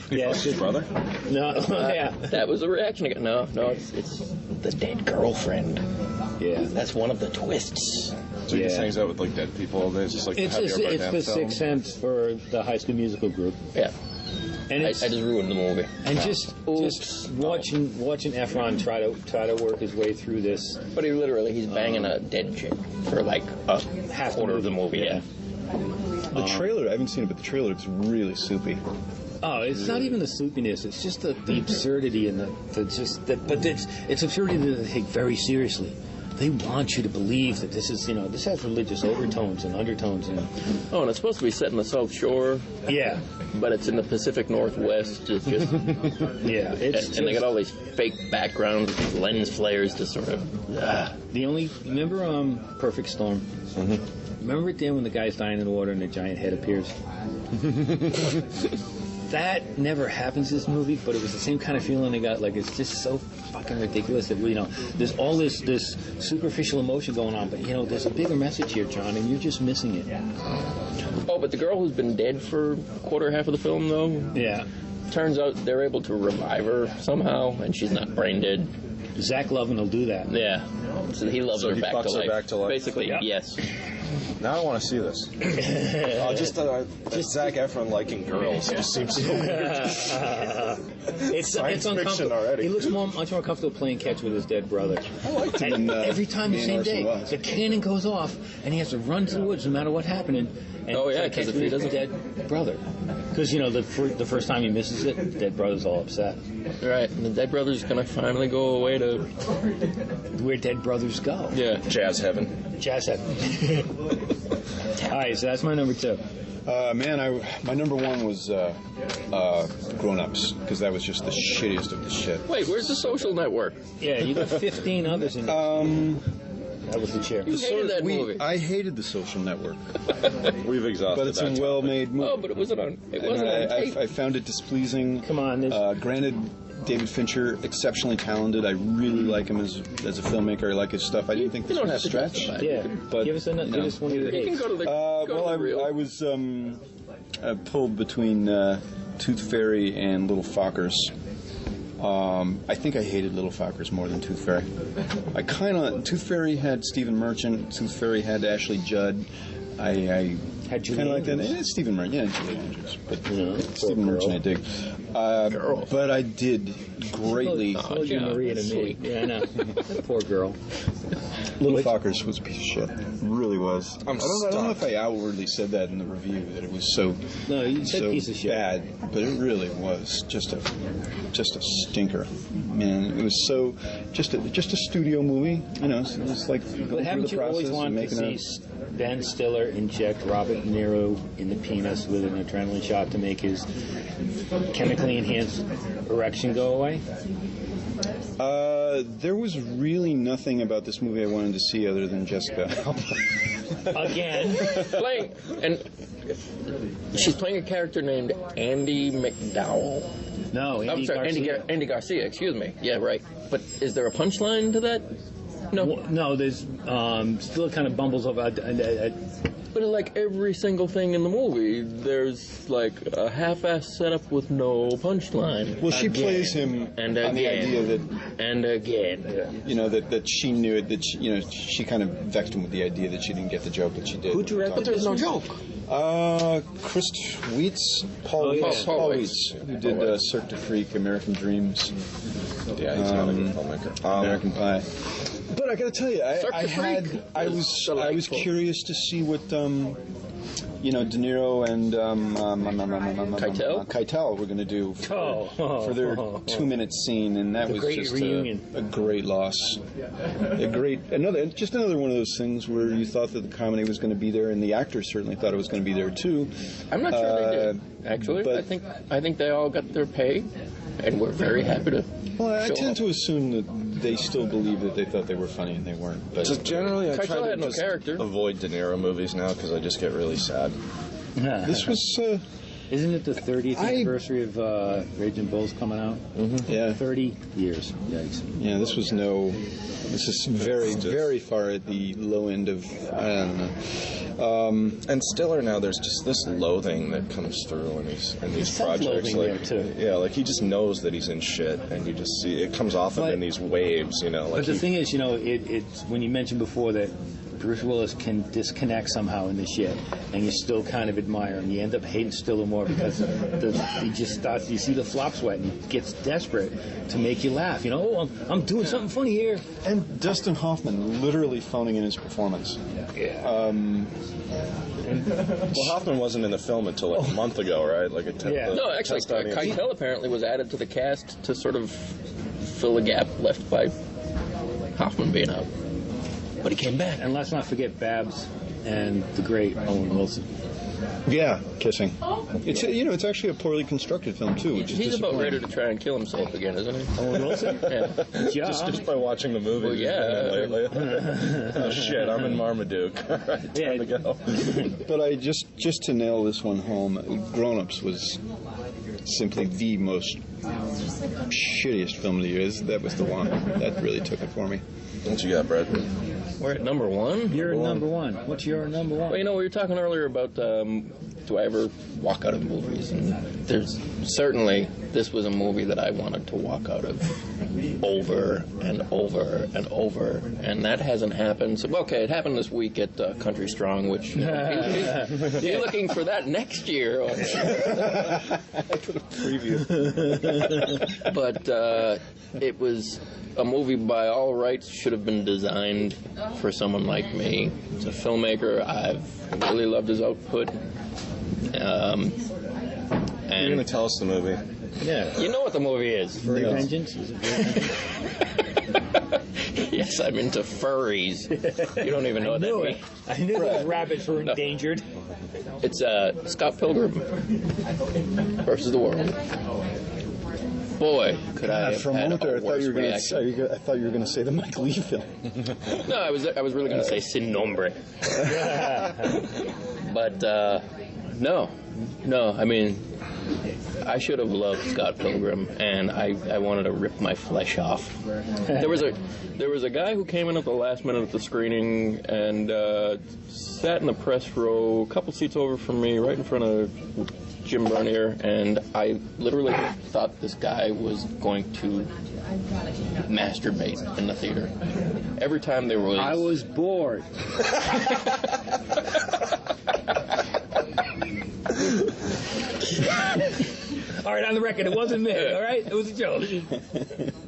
[SPEAKER 2] Yeah,
[SPEAKER 4] His brother?
[SPEAKER 2] no, yeah,
[SPEAKER 3] That was the reaction. No, it's the dead girlfriend.
[SPEAKER 2] yeah.
[SPEAKER 3] That's one of the twists.
[SPEAKER 4] So he just
[SPEAKER 2] Yeah.
[SPEAKER 4] hangs out with like dead people all day. It's just like
[SPEAKER 2] It's
[SPEAKER 4] Javier Bardem
[SPEAKER 2] the
[SPEAKER 4] film.
[SPEAKER 2] Sixth Sense for the High School Musical group,
[SPEAKER 3] Yeah,
[SPEAKER 2] and
[SPEAKER 3] I
[SPEAKER 2] it's
[SPEAKER 3] just ruined the movie.
[SPEAKER 2] and just watching Efron try to work his way through this.
[SPEAKER 3] But he's banging a dead chick for like a
[SPEAKER 2] Half the
[SPEAKER 3] quarter of the movie.
[SPEAKER 2] movie,
[SPEAKER 3] Yeah.
[SPEAKER 1] The trailer, I haven't seen it, but the trailer looks really soupy.
[SPEAKER 2] Oh, it's not even the soupiness. It's just the absurdity and but it's absurdity that they take very seriously. They want you to believe that this is, this has religious overtones and undertones and
[SPEAKER 3] Oh, and it's supposed to be set in the South Shore,
[SPEAKER 2] yeah,
[SPEAKER 3] but it's in the Pacific Northwest. It's just,
[SPEAKER 2] yeah. It's
[SPEAKER 3] and they got all these fake backgrounds, these lens flares to sort of.
[SPEAKER 2] remember Perfect Storm. Remember at the end when the guy's dying in the water and a giant head appears? That never happens in this movie, but it was the same kind of feeling I got. Like, it's just so fucking ridiculous that, there's all this superficial emotion going on, but, there's a bigger message here, John, and you're just missing it.
[SPEAKER 3] Oh, but the girl who's been dead for a quarter half of the film, though,
[SPEAKER 2] Yeah.
[SPEAKER 3] turns out they're able to revive her somehow, and she's not brain dead.
[SPEAKER 2] Zach Lovin will do that.
[SPEAKER 3] Yeah. So he loves
[SPEAKER 4] So
[SPEAKER 3] her,
[SPEAKER 4] he
[SPEAKER 3] back,
[SPEAKER 4] fucks
[SPEAKER 3] to
[SPEAKER 4] her
[SPEAKER 3] life.
[SPEAKER 4] back to life.
[SPEAKER 3] Basically,
[SPEAKER 2] Yep.
[SPEAKER 3] yes.
[SPEAKER 4] Now I want to see this. Just Zac Efron liking girls just seems so weird.
[SPEAKER 2] It's
[SPEAKER 4] Science fiction
[SPEAKER 2] uncomfortable.
[SPEAKER 4] already.
[SPEAKER 2] He looks much more comfortable playing catch with his dead brother.
[SPEAKER 1] I liked him in,
[SPEAKER 2] Every time the
[SPEAKER 1] Me and
[SPEAKER 2] same
[SPEAKER 1] Orson
[SPEAKER 2] day,
[SPEAKER 1] Welles.
[SPEAKER 2] the cannon goes off, and he has to run to the woods no matter what's happening. And
[SPEAKER 3] Oh, yeah,
[SPEAKER 2] play
[SPEAKER 3] 'cause
[SPEAKER 2] catch
[SPEAKER 3] if
[SPEAKER 2] with
[SPEAKER 3] he
[SPEAKER 2] his
[SPEAKER 3] doesn't-
[SPEAKER 2] dead brother. Because the first time he misses it, dead brother's all upset.
[SPEAKER 3] Right. And the dead brother's going to finally go away to
[SPEAKER 2] to where dead brothers go.
[SPEAKER 3] Yeah.
[SPEAKER 4] Jazz Heaven.
[SPEAKER 2] Jazz Head. All right, so that's my number 2.
[SPEAKER 1] My number 1 was Grown Ups, because that was just the shittiest of the shit.
[SPEAKER 3] Wait, where's The Social Network?
[SPEAKER 2] Yeah, you got 15 others in there. That was the chair.
[SPEAKER 3] You hated that movie.
[SPEAKER 1] I hated The Social Network,
[SPEAKER 4] We've exhausted
[SPEAKER 1] but it's
[SPEAKER 4] that
[SPEAKER 1] a well-made movie.
[SPEAKER 3] Oh, but it wasn't on. It wasn't on tape.
[SPEAKER 1] I found it displeasing.
[SPEAKER 2] Come on, there's-
[SPEAKER 1] Granted, David Fincher, exceptionally talented. I really like him as a filmmaker. I like his stuff. I didn't think
[SPEAKER 3] You
[SPEAKER 1] this
[SPEAKER 3] don't
[SPEAKER 1] was
[SPEAKER 3] have
[SPEAKER 1] a
[SPEAKER 3] to
[SPEAKER 1] stretch.
[SPEAKER 3] justify it.
[SPEAKER 2] Yeah,
[SPEAKER 1] But,
[SPEAKER 2] give us
[SPEAKER 1] you know,
[SPEAKER 2] give us one of your
[SPEAKER 3] You can
[SPEAKER 2] dates.
[SPEAKER 3] go to the. go to the real.
[SPEAKER 1] I was pulled between Tooth Fairy and Little Fockers. I think I hated Little Fockers more than Tooth Fairy. Tooth Fairy had Stephen Merchant. Tooth Fairy had Ashley Judd. I
[SPEAKER 2] Had Julie
[SPEAKER 1] kind of like that.
[SPEAKER 2] Andrews.
[SPEAKER 1] It's Stephen Merchant, yeah, Julie Andrews, but
[SPEAKER 2] poor
[SPEAKER 1] Stephen
[SPEAKER 2] girl.
[SPEAKER 1] Merchant I dig. But I did greatly.
[SPEAKER 2] Told you
[SPEAKER 3] yeah,
[SPEAKER 2] Maria to me.
[SPEAKER 3] sweet.
[SPEAKER 2] Yeah, I know. That poor girl.
[SPEAKER 1] Little Fockers was a piece of shit. It really was. I don't know if
[SPEAKER 4] stuck.
[SPEAKER 1] I outwardly said that in the review that it was so
[SPEAKER 2] No, you said
[SPEAKER 1] so
[SPEAKER 2] piece of shit.
[SPEAKER 1] bad, but it really was just a stinker. Man, it was so just a studio movie. You know, it was like going
[SPEAKER 2] But
[SPEAKER 1] through
[SPEAKER 2] haven't
[SPEAKER 1] the
[SPEAKER 2] you always
[SPEAKER 1] process and
[SPEAKER 2] wanted to
[SPEAKER 1] making
[SPEAKER 2] see Ben Stiller inject Robert De Niro in the penis with an adrenaline shot to make his chemically enhanced erection go away?
[SPEAKER 1] There was really nothing about this movie I wanted to see other than Jessica Alba.
[SPEAKER 2] Again.
[SPEAKER 3] Playing, and she's playing a character named Andy McDowell.
[SPEAKER 2] No,
[SPEAKER 3] I'm sorry, Andy Garcia. Excuse me. Yeah, right. But is there a punchline to that? No.
[SPEAKER 2] No, there's still kind of bumbles over.
[SPEAKER 3] But like every single thing in the movie, there's like a half-assed setup with no punchline.
[SPEAKER 1] Well, she
[SPEAKER 3] Again.
[SPEAKER 1] plays him
[SPEAKER 3] And
[SPEAKER 1] on the
[SPEAKER 3] again.
[SPEAKER 1] idea that
[SPEAKER 3] And again.
[SPEAKER 1] you know that she knew it. That she kind of vexed him with the idea that she didn't get the joke that she did.
[SPEAKER 2] Who directed
[SPEAKER 3] But there's no joke.
[SPEAKER 1] Chris Weitz, Paul
[SPEAKER 2] yeah.
[SPEAKER 1] Weitz,
[SPEAKER 3] Paul
[SPEAKER 1] Paul
[SPEAKER 3] Weitz.
[SPEAKER 1] Weitz, who did Cirque du Freak, American Dreams,
[SPEAKER 4] Yeah, he's not a good filmmaker.
[SPEAKER 1] American Pie. But I got to tell you,
[SPEAKER 3] Cirque du
[SPEAKER 1] I was
[SPEAKER 3] delightful.
[SPEAKER 1] curious to see what De Niro and Keitel were going to do for their 2-minute scene, and that was
[SPEAKER 2] great
[SPEAKER 1] just
[SPEAKER 2] reunion.
[SPEAKER 1] a great loss. Another one of those things where you thought that the comedy was going to be there, and the actors certainly thought it was going to be there too.
[SPEAKER 3] I'm not sure they did. Actually,
[SPEAKER 1] but-
[SPEAKER 3] I think they all got their pay, and we're very happy to.
[SPEAKER 1] Well, I
[SPEAKER 3] show
[SPEAKER 1] tend
[SPEAKER 3] up.
[SPEAKER 1] to assume that they still believe that they thought they were funny and they weren't. But
[SPEAKER 4] Just generally, I
[SPEAKER 3] Keitel
[SPEAKER 4] try to
[SPEAKER 3] had no
[SPEAKER 4] just
[SPEAKER 3] character.
[SPEAKER 4] avoid De Niro movies now because I just get really sad.
[SPEAKER 1] this was,
[SPEAKER 2] Isn't it the 30th anniversary of Raging Bulls coming out?
[SPEAKER 1] yeah,
[SPEAKER 2] 30 years. Yikes.
[SPEAKER 1] yeah. This is very, very far at the low end of, I don't know.
[SPEAKER 4] And Stiller now, there's just this loathing that comes through in these projects.
[SPEAKER 2] self-loathing there, too.
[SPEAKER 4] Yeah, like he just knows that he's in shit, and you just see it comes off him
[SPEAKER 2] But-
[SPEAKER 4] in these waves. You know, like
[SPEAKER 2] But the
[SPEAKER 4] he-
[SPEAKER 2] thing is, it's when you mentioned before that Bruce Willis can disconnect somehow in this shit, and you still kind of admire him. You end up hating Stiller more because he just starts. You see the flop sweat, and he gets desperate to make you laugh. I'm doing something funny here.
[SPEAKER 1] And Dustin Hoffman literally phoning in his performance.
[SPEAKER 4] well, Hoffman wasn't in the film until like a month ago, right? Like
[SPEAKER 2] Yeah.
[SPEAKER 3] No, actually, Keitel apparently was added to the cast to sort of fill a gap left by Hoffman being out. But he came back.
[SPEAKER 2] And let's not forget Babs and the great Owen Wilson.
[SPEAKER 1] Yeah, kissing. It's actually a poorly constructed film too, which is
[SPEAKER 3] He's about
[SPEAKER 1] disappointing.
[SPEAKER 3] ready to try and kill himself again, isn't he?
[SPEAKER 2] Owen Wilson?
[SPEAKER 3] Yeah.
[SPEAKER 2] Yeah.
[SPEAKER 4] just by watching the movie.
[SPEAKER 3] Well, yeah.
[SPEAKER 4] Lately. Oh shit! I'm in Marmaduke. All right, time to go.
[SPEAKER 1] But I just to nail this one home, Grown Ups was simply the most shittiest film of the year. That was the one that really took it for me.
[SPEAKER 4] What you got, Brad?
[SPEAKER 3] We're at number one.
[SPEAKER 2] You're number one. What's your number one?
[SPEAKER 3] Well, we were talking earlier about do I ever walk out of movies? And there's certainly, this was a movie that I wanted to walk out of over and over and over, and that hasn't happened. So, okay, it happened this week at Country Strong, which you're looking for that next year.
[SPEAKER 1] Preview.
[SPEAKER 3] But it was a movie by all rights should have been designed for someone like me. It's a filmmaker. I've really loved his output.
[SPEAKER 4] You're
[SPEAKER 3] And
[SPEAKER 4] gonna tell us the movie.
[SPEAKER 2] Yeah.
[SPEAKER 3] You know what the movie is.
[SPEAKER 2] Furry Vengeance? Is it Furry Vengeance?
[SPEAKER 3] Yes, I'm into furries. You don't even know what that means.
[SPEAKER 2] I knew those rabbits were endangered.
[SPEAKER 3] It's Scott Pilgrim versus the World. Boy, could I have
[SPEAKER 1] For a
[SPEAKER 3] had
[SPEAKER 1] moment there, I
[SPEAKER 3] a
[SPEAKER 1] thought
[SPEAKER 3] worse
[SPEAKER 1] you were going
[SPEAKER 3] reaction.
[SPEAKER 1] to. I thought you were going to say the Mike Lee film.
[SPEAKER 3] No, I was really going to say Sin Nombre. But no. I mean, I should have loved Scott Pilgrim, and I wanted to rip my flesh off. There was a guy who came in at the last minute of the screening and sat in the press row, a couple seats over from me, right in front of Jim Bernier, and I literally thought this guy was going to masturbate in the theater. Every time there was...
[SPEAKER 2] I was bored. All right, on the record, it wasn't me, all right? It was a joke.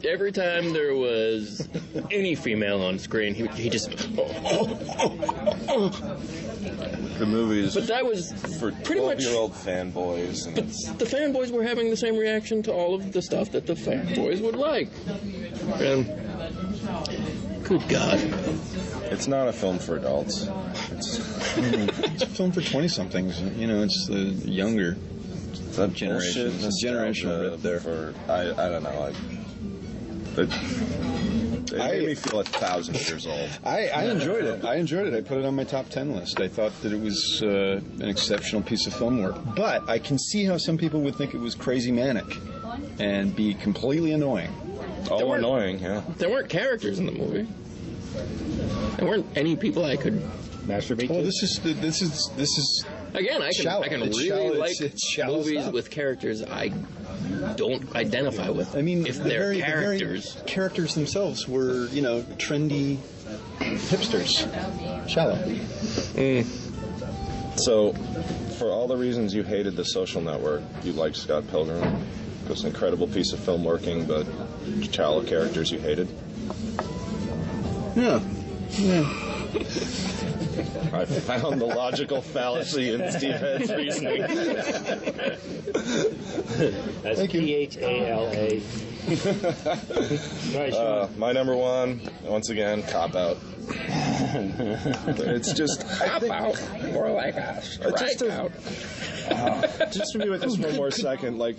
[SPEAKER 3] Every time there was any female on screen, he just...
[SPEAKER 4] The movies
[SPEAKER 3] But that was
[SPEAKER 4] for
[SPEAKER 3] pretty much...
[SPEAKER 4] 12-year-old fanboys. And
[SPEAKER 3] The fanboys were having the same reaction to all of the stuff that the fanboys would like. And... Good God.
[SPEAKER 4] it's not a film for adults.
[SPEAKER 1] It's a film for 20-somethings. You know, it's the younger
[SPEAKER 4] That
[SPEAKER 1] generation.
[SPEAKER 4] bullshit
[SPEAKER 1] It's a generational
[SPEAKER 4] nostalgia
[SPEAKER 1] rip there.
[SPEAKER 4] For, I don't know. It made me feel 1,000 years old.
[SPEAKER 1] I enjoyed it. I put it on my top 10 list. I thought that it was an exceptional piece of film work. But I can see how some people would think it was crazy manic and be completely annoying.
[SPEAKER 4] Oh, annoying, yeah.
[SPEAKER 3] There weren't characters in the movie. There weren't any people I could...
[SPEAKER 2] Masturbate
[SPEAKER 1] Well,
[SPEAKER 2] to?
[SPEAKER 1] this is
[SPEAKER 3] Again, I
[SPEAKER 1] Shallow.
[SPEAKER 3] can
[SPEAKER 1] It's
[SPEAKER 3] really
[SPEAKER 1] shallow.
[SPEAKER 3] like
[SPEAKER 1] It's shallow
[SPEAKER 3] movies
[SPEAKER 1] stuff.
[SPEAKER 3] with characters I don't identify with.
[SPEAKER 1] I mean,
[SPEAKER 3] if
[SPEAKER 1] the
[SPEAKER 3] they're
[SPEAKER 1] very
[SPEAKER 3] characters.
[SPEAKER 1] characters themselves were, you know, trendy hipsters. Shallow.
[SPEAKER 4] So, for all the reasons you hated The Social Network, you liked Scott Pilgrim. It was an incredible piece of film working, but shallow characters you hated.
[SPEAKER 1] Yeah.
[SPEAKER 4] I found the logical fallacy in Steve Head's reasoning.
[SPEAKER 2] That's P-H-A-L-A. Right, Sean.
[SPEAKER 4] My number one, once again, Cop Out. It's just...
[SPEAKER 3] Cop out. More like a strike out.
[SPEAKER 4] Just to be with this one more second, like,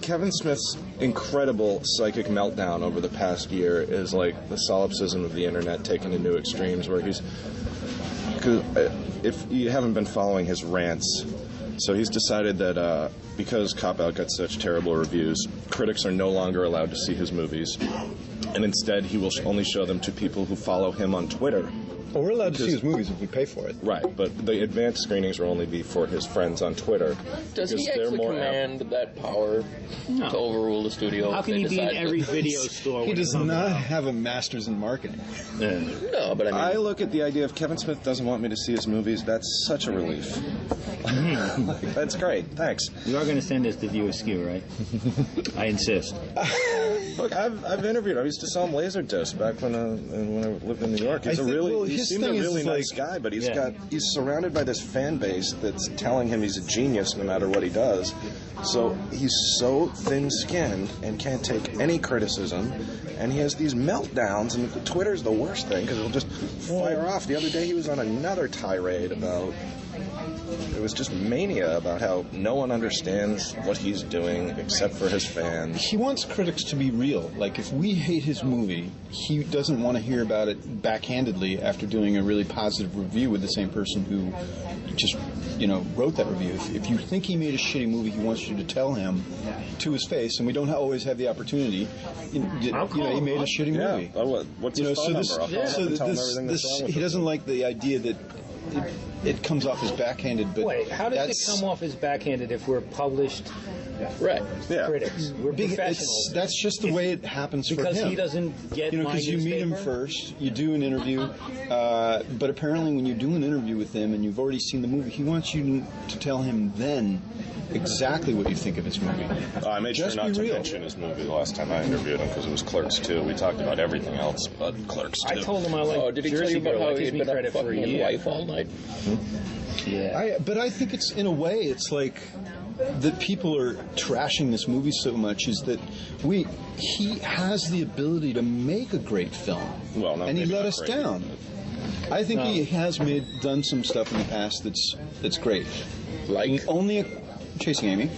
[SPEAKER 4] Kevin Smith's incredible psychic meltdown over the past year is like the solipsism of the internet taken to new extremes, where he's... Cause, if you haven't been following his rants, so he's decided that because Cop Out got such terrible reviews, critics are no longer allowed to see his movies, and instead he will only show them to people who follow him on Twitter.
[SPEAKER 1] Well, we're allowed to see his movies if we pay for it.
[SPEAKER 4] Right, but the advanced screenings will only be for his friends on Twitter.
[SPEAKER 3] Does he
[SPEAKER 4] because they're
[SPEAKER 3] actually
[SPEAKER 4] more
[SPEAKER 3] command that power to overrule the studio?
[SPEAKER 2] How
[SPEAKER 3] if
[SPEAKER 2] can
[SPEAKER 3] they
[SPEAKER 2] he be in
[SPEAKER 3] decide
[SPEAKER 2] every
[SPEAKER 3] to-
[SPEAKER 2] video store?
[SPEAKER 1] He
[SPEAKER 2] when
[SPEAKER 1] does
[SPEAKER 2] it comes
[SPEAKER 1] not
[SPEAKER 2] out?
[SPEAKER 1] have a master's in marketing.
[SPEAKER 3] No, but I mean...
[SPEAKER 4] I look at the idea of Kevin Smith doesn't want me to see his movies. That's such a relief. That's great. Thanks.
[SPEAKER 2] You are going to send this to View Askew, right? I insist.
[SPEAKER 4] Look, I've interviewed him. I used to sell him Laserdisc back when I lived in New York. He's
[SPEAKER 1] I
[SPEAKER 4] a
[SPEAKER 1] think-
[SPEAKER 4] really
[SPEAKER 1] well,
[SPEAKER 4] he
[SPEAKER 1] his
[SPEAKER 4] seemed a
[SPEAKER 1] thing is
[SPEAKER 4] really nice
[SPEAKER 1] like-
[SPEAKER 4] guy, but he's
[SPEAKER 2] Yeah.
[SPEAKER 4] surrounded by this fan base that's telling him he's a genius no matter what he does. So he's so thin-skinned and can't take any criticism, and he has these meltdowns. And Twitter's the worst thing because it'll just fire off. The other day he was on another tirade about. It was just mania about how no one understands what he's doing except for his fans.
[SPEAKER 1] He wants critics to be real. Like, if we hate his movie, he doesn't want to hear about it backhandedly after doing a really positive review with the same person who just, you know, wrote that review. If you think he made a shitty movie, he wants you to tell him to his face, and we don't always have the opportunity. You know, he made a shitty movie.
[SPEAKER 4] What's
[SPEAKER 1] You know,
[SPEAKER 4] his phone
[SPEAKER 1] so this,
[SPEAKER 4] number? I'll call him and tell him everything that's wrong with
[SPEAKER 1] he
[SPEAKER 4] it.
[SPEAKER 1] doesn't like the idea that it comes off as backhanded. But
[SPEAKER 2] Wait, how does it
[SPEAKER 1] that's-
[SPEAKER 2] come off as backhanded if we're published
[SPEAKER 3] Right.
[SPEAKER 4] Yeah.
[SPEAKER 2] critics? We're professionals.
[SPEAKER 1] That's just the way it happens
[SPEAKER 2] because
[SPEAKER 1] for him.
[SPEAKER 2] he doesn't get
[SPEAKER 1] You know,
[SPEAKER 2] my
[SPEAKER 1] because you meet him
[SPEAKER 2] newspaper?
[SPEAKER 1] first, you do an interview, but apparently when you do an interview with him and you've already seen the movie, he wants you to tell him then exactly what you think of his movie.
[SPEAKER 4] I made
[SPEAKER 1] Just
[SPEAKER 4] sure not
[SPEAKER 1] be
[SPEAKER 4] to
[SPEAKER 1] real.
[SPEAKER 4] mention his movie the last time I interviewed him because it was Clerks 2. We talked about everything else but Clerks 2.
[SPEAKER 2] I told him I like
[SPEAKER 3] Oh, did he tell
[SPEAKER 2] Jersey
[SPEAKER 3] you about
[SPEAKER 2] Girl.
[SPEAKER 3] how
[SPEAKER 2] That
[SPEAKER 3] he
[SPEAKER 2] gives
[SPEAKER 3] had
[SPEAKER 2] me
[SPEAKER 3] been up
[SPEAKER 2] credit for a
[SPEAKER 3] fucking his
[SPEAKER 2] year.
[SPEAKER 3] wife all night?
[SPEAKER 2] Yeah.
[SPEAKER 1] But I think it's, in a way, it's like that people are trashing this movie so much is that he has the ability to make a great film,
[SPEAKER 4] Well,
[SPEAKER 1] and he
[SPEAKER 4] maybe
[SPEAKER 1] let
[SPEAKER 4] not
[SPEAKER 1] us
[SPEAKER 4] great.
[SPEAKER 1] down. I think he has done some stuff in the past that's great.
[SPEAKER 3] Like?
[SPEAKER 1] Only Chasing Amy.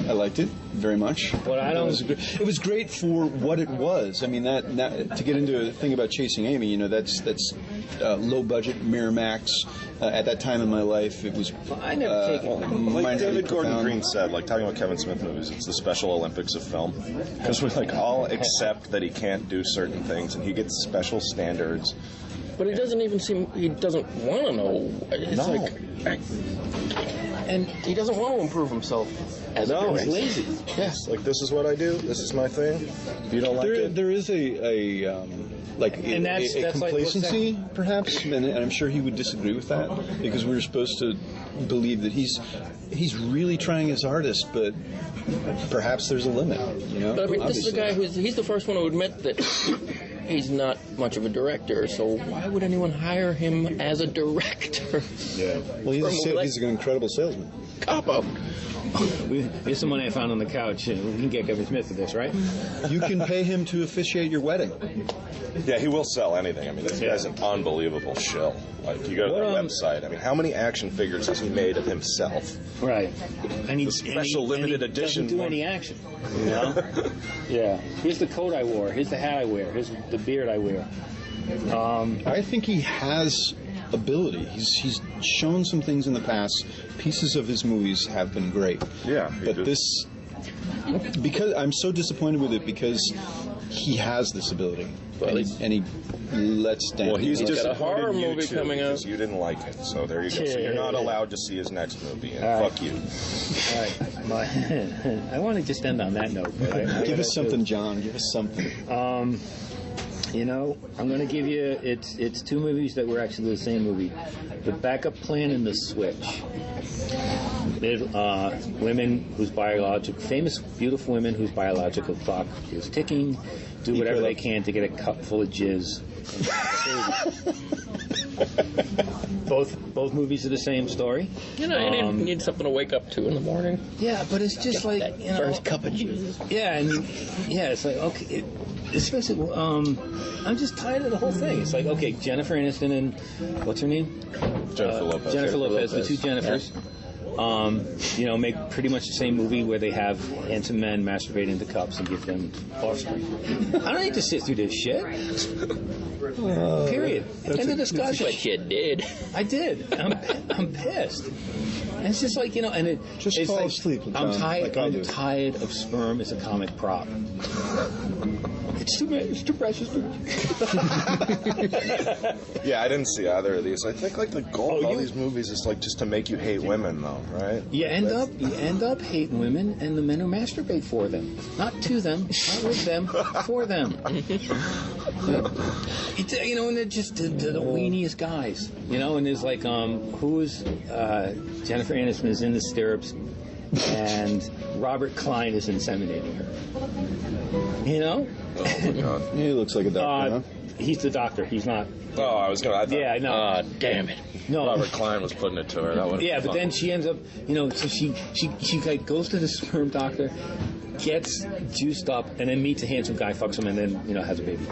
[SPEAKER 1] I liked it very much.
[SPEAKER 2] But I don't.
[SPEAKER 1] It was great for what it was. I mean, that to get into a thing about Chasing Amy, you know, that's low budget Miramax. At that time in my life, it was.
[SPEAKER 2] I never take it.
[SPEAKER 4] Like David Gordon
[SPEAKER 1] profound.
[SPEAKER 4] Green said, like talking about Kevin Smith movies, it's the Special Olympics of film. Because we like all accept that he can't do certain things, and he gets special standards.
[SPEAKER 3] But he doesn't even seem. He doesn't want to know. It's
[SPEAKER 4] No.
[SPEAKER 3] like. And he doesn't want to improve himself as a
[SPEAKER 4] No,
[SPEAKER 3] director.
[SPEAKER 4] he's lazy.
[SPEAKER 3] Yes.
[SPEAKER 4] Like, this is what I do. This is my thing. If you don't like it,
[SPEAKER 1] There is a
[SPEAKER 2] And that's like-
[SPEAKER 1] complacency, perhaps, and I'm sure he would disagree with that, because we're supposed to believe that he's really trying his hardest, but perhaps there's a limit. You know,
[SPEAKER 3] But I mean, this is a
[SPEAKER 1] obviously.
[SPEAKER 3] guy he's the first one to admit that he's not much of a director. So why would anyone hire him as a director?
[SPEAKER 4] yeah.
[SPEAKER 1] Well, he's an incredible salesman.
[SPEAKER 3] Cop out.
[SPEAKER 2] Here's some money I found on the couch, and we can get Kevin Smith for this, right?
[SPEAKER 1] You can pay him to officiate your wedding.
[SPEAKER 4] Yeah, he will sell anything. I mean, this guy's an unbelievable shill. Like, you go to
[SPEAKER 2] What,
[SPEAKER 4] that website. I mean, how many action figures has he made of himself?
[SPEAKER 2] Right. And
[SPEAKER 4] The special limited edition
[SPEAKER 2] doesn't do
[SPEAKER 4] one.
[SPEAKER 2] any action. You know? Yeah. Here's the coat I wore. Here's the hat I wear. Here's the beard I wear.
[SPEAKER 1] I think he has ability. He's shown some things in the past. Pieces of his movies have been great.
[SPEAKER 4] Yeah, he
[SPEAKER 1] but
[SPEAKER 4] did.
[SPEAKER 1] this, because I'm so disappointed with it, because he has this ability,
[SPEAKER 3] Well,
[SPEAKER 1] and he lets down.
[SPEAKER 4] Well, he's
[SPEAKER 3] got a
[SPEAKER 4] disappointed
[SPEAKER 3] horror
[SPEAKER 4] in you
[SPEAKER 3] movie
[SPEAKER 4] too,
[SPEAKER 3] coming out.
[SPEAKER 4] because you didn't like it. So there you go. So you're not allowed to see his next movie. And fuck you.
[SPEAKER 2] All right. I want to just end on that note. But I
[SPEAKER 1] Give
[SPEAKER 2] gotta
[SPEAKER 1] us something, John. Give us something.
[SPEAKER 2] You know, I'm going to give you, it's two movies that were actually the same movie. The Backup Plan and The Switch. Women whose famous, beautiful women whose biological clock is ticking, do whatever they can to get a cup full of jizz. Both movies are the same story.
[SPEAKER 3] You know, you need something to wake up to in the morning.
[SPEAKER 2] Yeah, but it's just like,
[SPEAKER 3] That
[SPEAKER 2] you know,
[SPEAKER 3] first cup of juice.
[SPEAKER 2] yeah, and yeah, it's like, okay, especially, I'm just tired of the whole thing. It's like, okay, Jennifer Aniston and what's her name?
[SPEAKER 4] Jennifer Lopez.
[SPEAKER 2] Jennifer Lopez, the two Jennifers. You know, make pretty much the same movie where they have handsome men masturbate into cups and give them offspring. I don't need to sit through this shit. Period. End of discussion.
[SPEAKER 3] But you did.
[SPEAKER 2] I did. I'm pissed. And it's just like, you know, and it
[SPEAKER 1] Just
[SPEAKER 2] it's
[SPEAKER 1] fall
[SPEAKER 2] like,
[SPEAKER 1] asleep,
[SPEAKER 2] I'm
[SPEAKER 1] John,
[SPEAKER 2] tired.
[SPEAKER 1] like I do.
[SPEAKER 2] I'm tired of sperm as a comic prop. It's too precious.
[SPEAKER 4] Yeah, I didn't see either of these. I think like the goal of all these movies is like just to make you hate women, though, right?
[SPEAKER 2] You end up hating women and the men who masturbate for them, not to them, not with them, for them. You know, and they're just the weeniest guys. You know, and there's like who is Jennifer Aniston is in the stirrups, and Robert Klein is inseminating her. You know,
[SPEAKER 4] Oh, God.
[SPEAKER 1] He looks like a doctor, huh?
[SPEAKER 2] he's the doctor. He's not.
[SPEAKER 4] Oh, I thought
[SPEAKER 2] Yeah, I know.
[SPEAKER 3] Damn it.
[SPEAKER 2] No.
[SPEAKER 4] Robert Klein was putting it to her. That would
[SPEAKER 2] Yeah, but then she ends up, you know, so she like goes to the sperm doctor, gets juiced up, and then meets a handsome guy, fucks him, and then, you know, has a baby.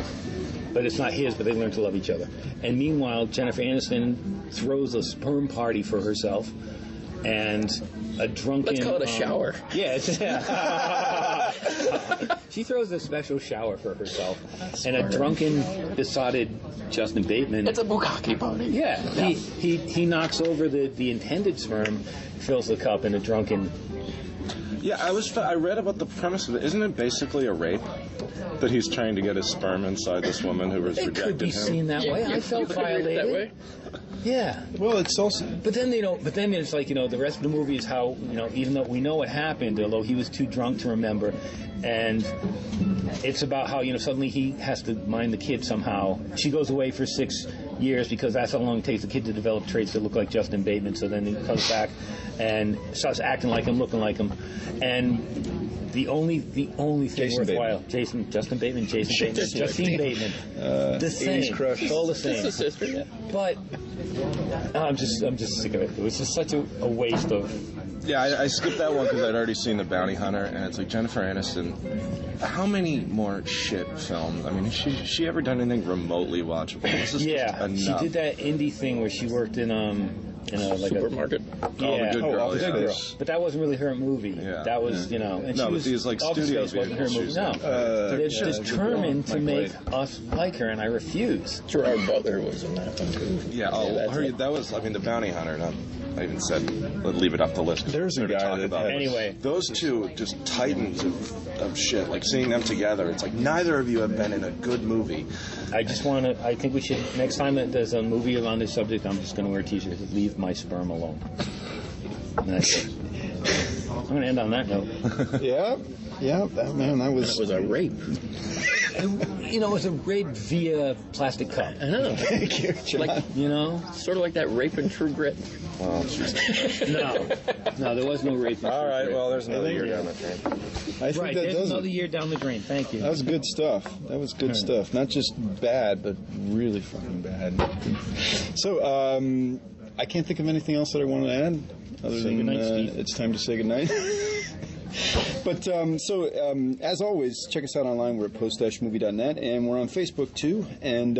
[SPEAKER 2] But it's not his, but they learn to love each other. And meanwhile, Jennifer Aniston throws a sperm party for herself, and a drunken...
[SPEAKER 3] Let's call it a shower.
[SPEAKER 2] Yeah, she throws a special shower for herself, and a drunken, besotted Justin Bateman...
[SPEAKER 3] It's a bukkake party.
[SPEAKER 2] Yeah, he knocks over the intended sperm, fills the cup in a drunken...
[SPEAKER 4] Yeah, I read about the premise of it. Isn't it basically a rape? That he's trying to get his sperm inside this woman who has
[SPEAKER 2] It
[SPEAKER 4] rejected
[SPEAKER 2] could be
[SPEAKER 4] him?
[SPEAKER 2] seen that way. I felt violated.
[SPEAKER 3] That way.
[SPEAKER 2] Yeah.
[SPEAKER 1] Well, it's also
[SPEAKER 2] But then it's like, you know, the rest of the movie is how, you know, even though we know what happened, although he was too drunk to remember, and it's about how, you know, suddenly he has to mind the kid somehow. She goes away for 6 years because that's how long it takes the kid to develop traits that look like Justin Bateman, so then he comes back and starts acting like him, looking like him. And the only thing worthwhile, Justin Bateman, Justine Bateman, the same,
[SPEAKER 1] crush.
[SPEAKER 2] all the same.
[SPEAKER 3] It's a sister, yeah.
[SPEAKER 2] But I'm just sick of it. It was just such a waste of
[SPEAKER 4] Yeah, I skipped that one because I'd already seen The Bounty Hunter, and it's like Jennifer Aniston. How many more shit films? I mean, has she ever done anything remotely watchable? This is
[SPEAKER 2] Yeah,
[SPEAKER 4] just
[SPEAKER 2] she
[SPEAKER 4] enough.
[SPEAKER 2] did that indie thing where she worked in a
[SPEAKER 3] Supermarket.
[SPEAKER 2] Yeah,
[SPEAKER 4] The Good Girl,
[SPEAKER 2] The Good
[SPEAKER 4] yeah.
[SPEAKER 2] Girl. But that wasn't really her movie.
[SPEAKER 4] Yeah.
[SPEAKER 2] That was, you know, and
[SPEAKER 4] No,
[SPEAKER 2] she
[SPEAKER 4] but
[SPEAKER 2] was
[SPEAKER 4] these, like,
[SPEAKER 2] Office
[SPEAKER 4] studio
[SPEAKER 2] Space wasn't her movie.
[SPEAKER 4] vehicles
[SPEAKER 2] No,
[SPEAKER 4] she's
[SPEAKER 2] they're
[SPEAKER 4] in.
[SPEAKER 2] determined to
[SPEAKER 4] Mike
[SPEAKER 2] make
[SPEAKER 4] Wade.
[SPEAKER 2] us like her, and I refuse.
[SPEAKER 3] Gerard Butler was in that one too.
[SPEAKER 4] Yeah, that was, I mean, The Bounty Hunter. I even said, leave it up the list. 'cause
[SPEAKER 1] There's a
[SPEAKER 4] we're gonna
[SPEAKER 1] guy
[SPEAKER 4] talk
[SPEAKER 1] that
[SPEAKER 4] about
[SPEAKER 1] had-
[SPEAKER 4] it.
[SPEAKER 2] Anyway.
[SPEAKER 4] Those two, just titans of shit. Like, seeing them together, it's like, neither of you have been in a good movie.
[SPEAKER 2] I just want to. I think we should. Next time that there's a movie on this subject, I'm just going to wear a T-shirt that says "Leave my sperm alone." And that's it. I'm going to end on that note.
[SPEAKER 1] Yeah, that was.
[SPEAKER 3] It was a rape.
[SPEAKER 2] You know, it was a rape via plastic cup.
[SPEAKER 3] I know.
[SPEAKER 1] Thank you, John.
[SPEAKER 3] Like,
[SPEAKER 2] You know?
[SPEAKER 3] sort of like that rape in True Grit.
[SPEAKER 4] Well, Jesus.
[SPEAKER 2] No, there was no rape.
[SPEAKER 4] All right, well, there's another
[SPEAKER 1] think-
[SPEAKER 4] year down the train.
[SPEAKER 1] I think
[SPEAKER 2] Right,
[SPEAKER 1] that
[SPEAKER 2] there's
[SPEAKER 1] does
[SPEAKER 2] another
[SPEAKER 1] it.
[SPEAKER 2] year down the drain. Thank you.
[SPEAKER 1] That was good stuff. That was good stuff. Not just bad, but really fucking bad. So, I can't think of anything else that I want to add other
[SPEAKER 2] Say
[SPEAKER 1] than
[SPEAKER 2] goodnight, Steve.
[SPEAKER 1] it's time to say goodnight. But as always, check us out online. We're at post-movie.net, and we're on Facebook too. And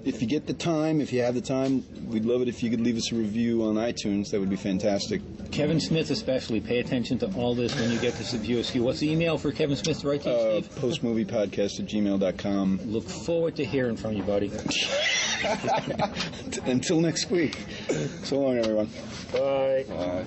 [SPEAKER 1] if you get the time, if you have the time, we'd love it if you could leave us a review on iTunes. That would be fantastic.
[SPEAKER 2] Kevin Smith especially, pay attention to all this when you get to SubView. What's the email for Kevin Smith to write to you, Steve?
[SPEAKER 1] Postmoviepodcast@gmail.com.
[SPEAKER 2] Look forward to hearing from you, buddy.
[SPEAKER 1] Until next week. So long, everyone.
[SPEAKER 2] Bye.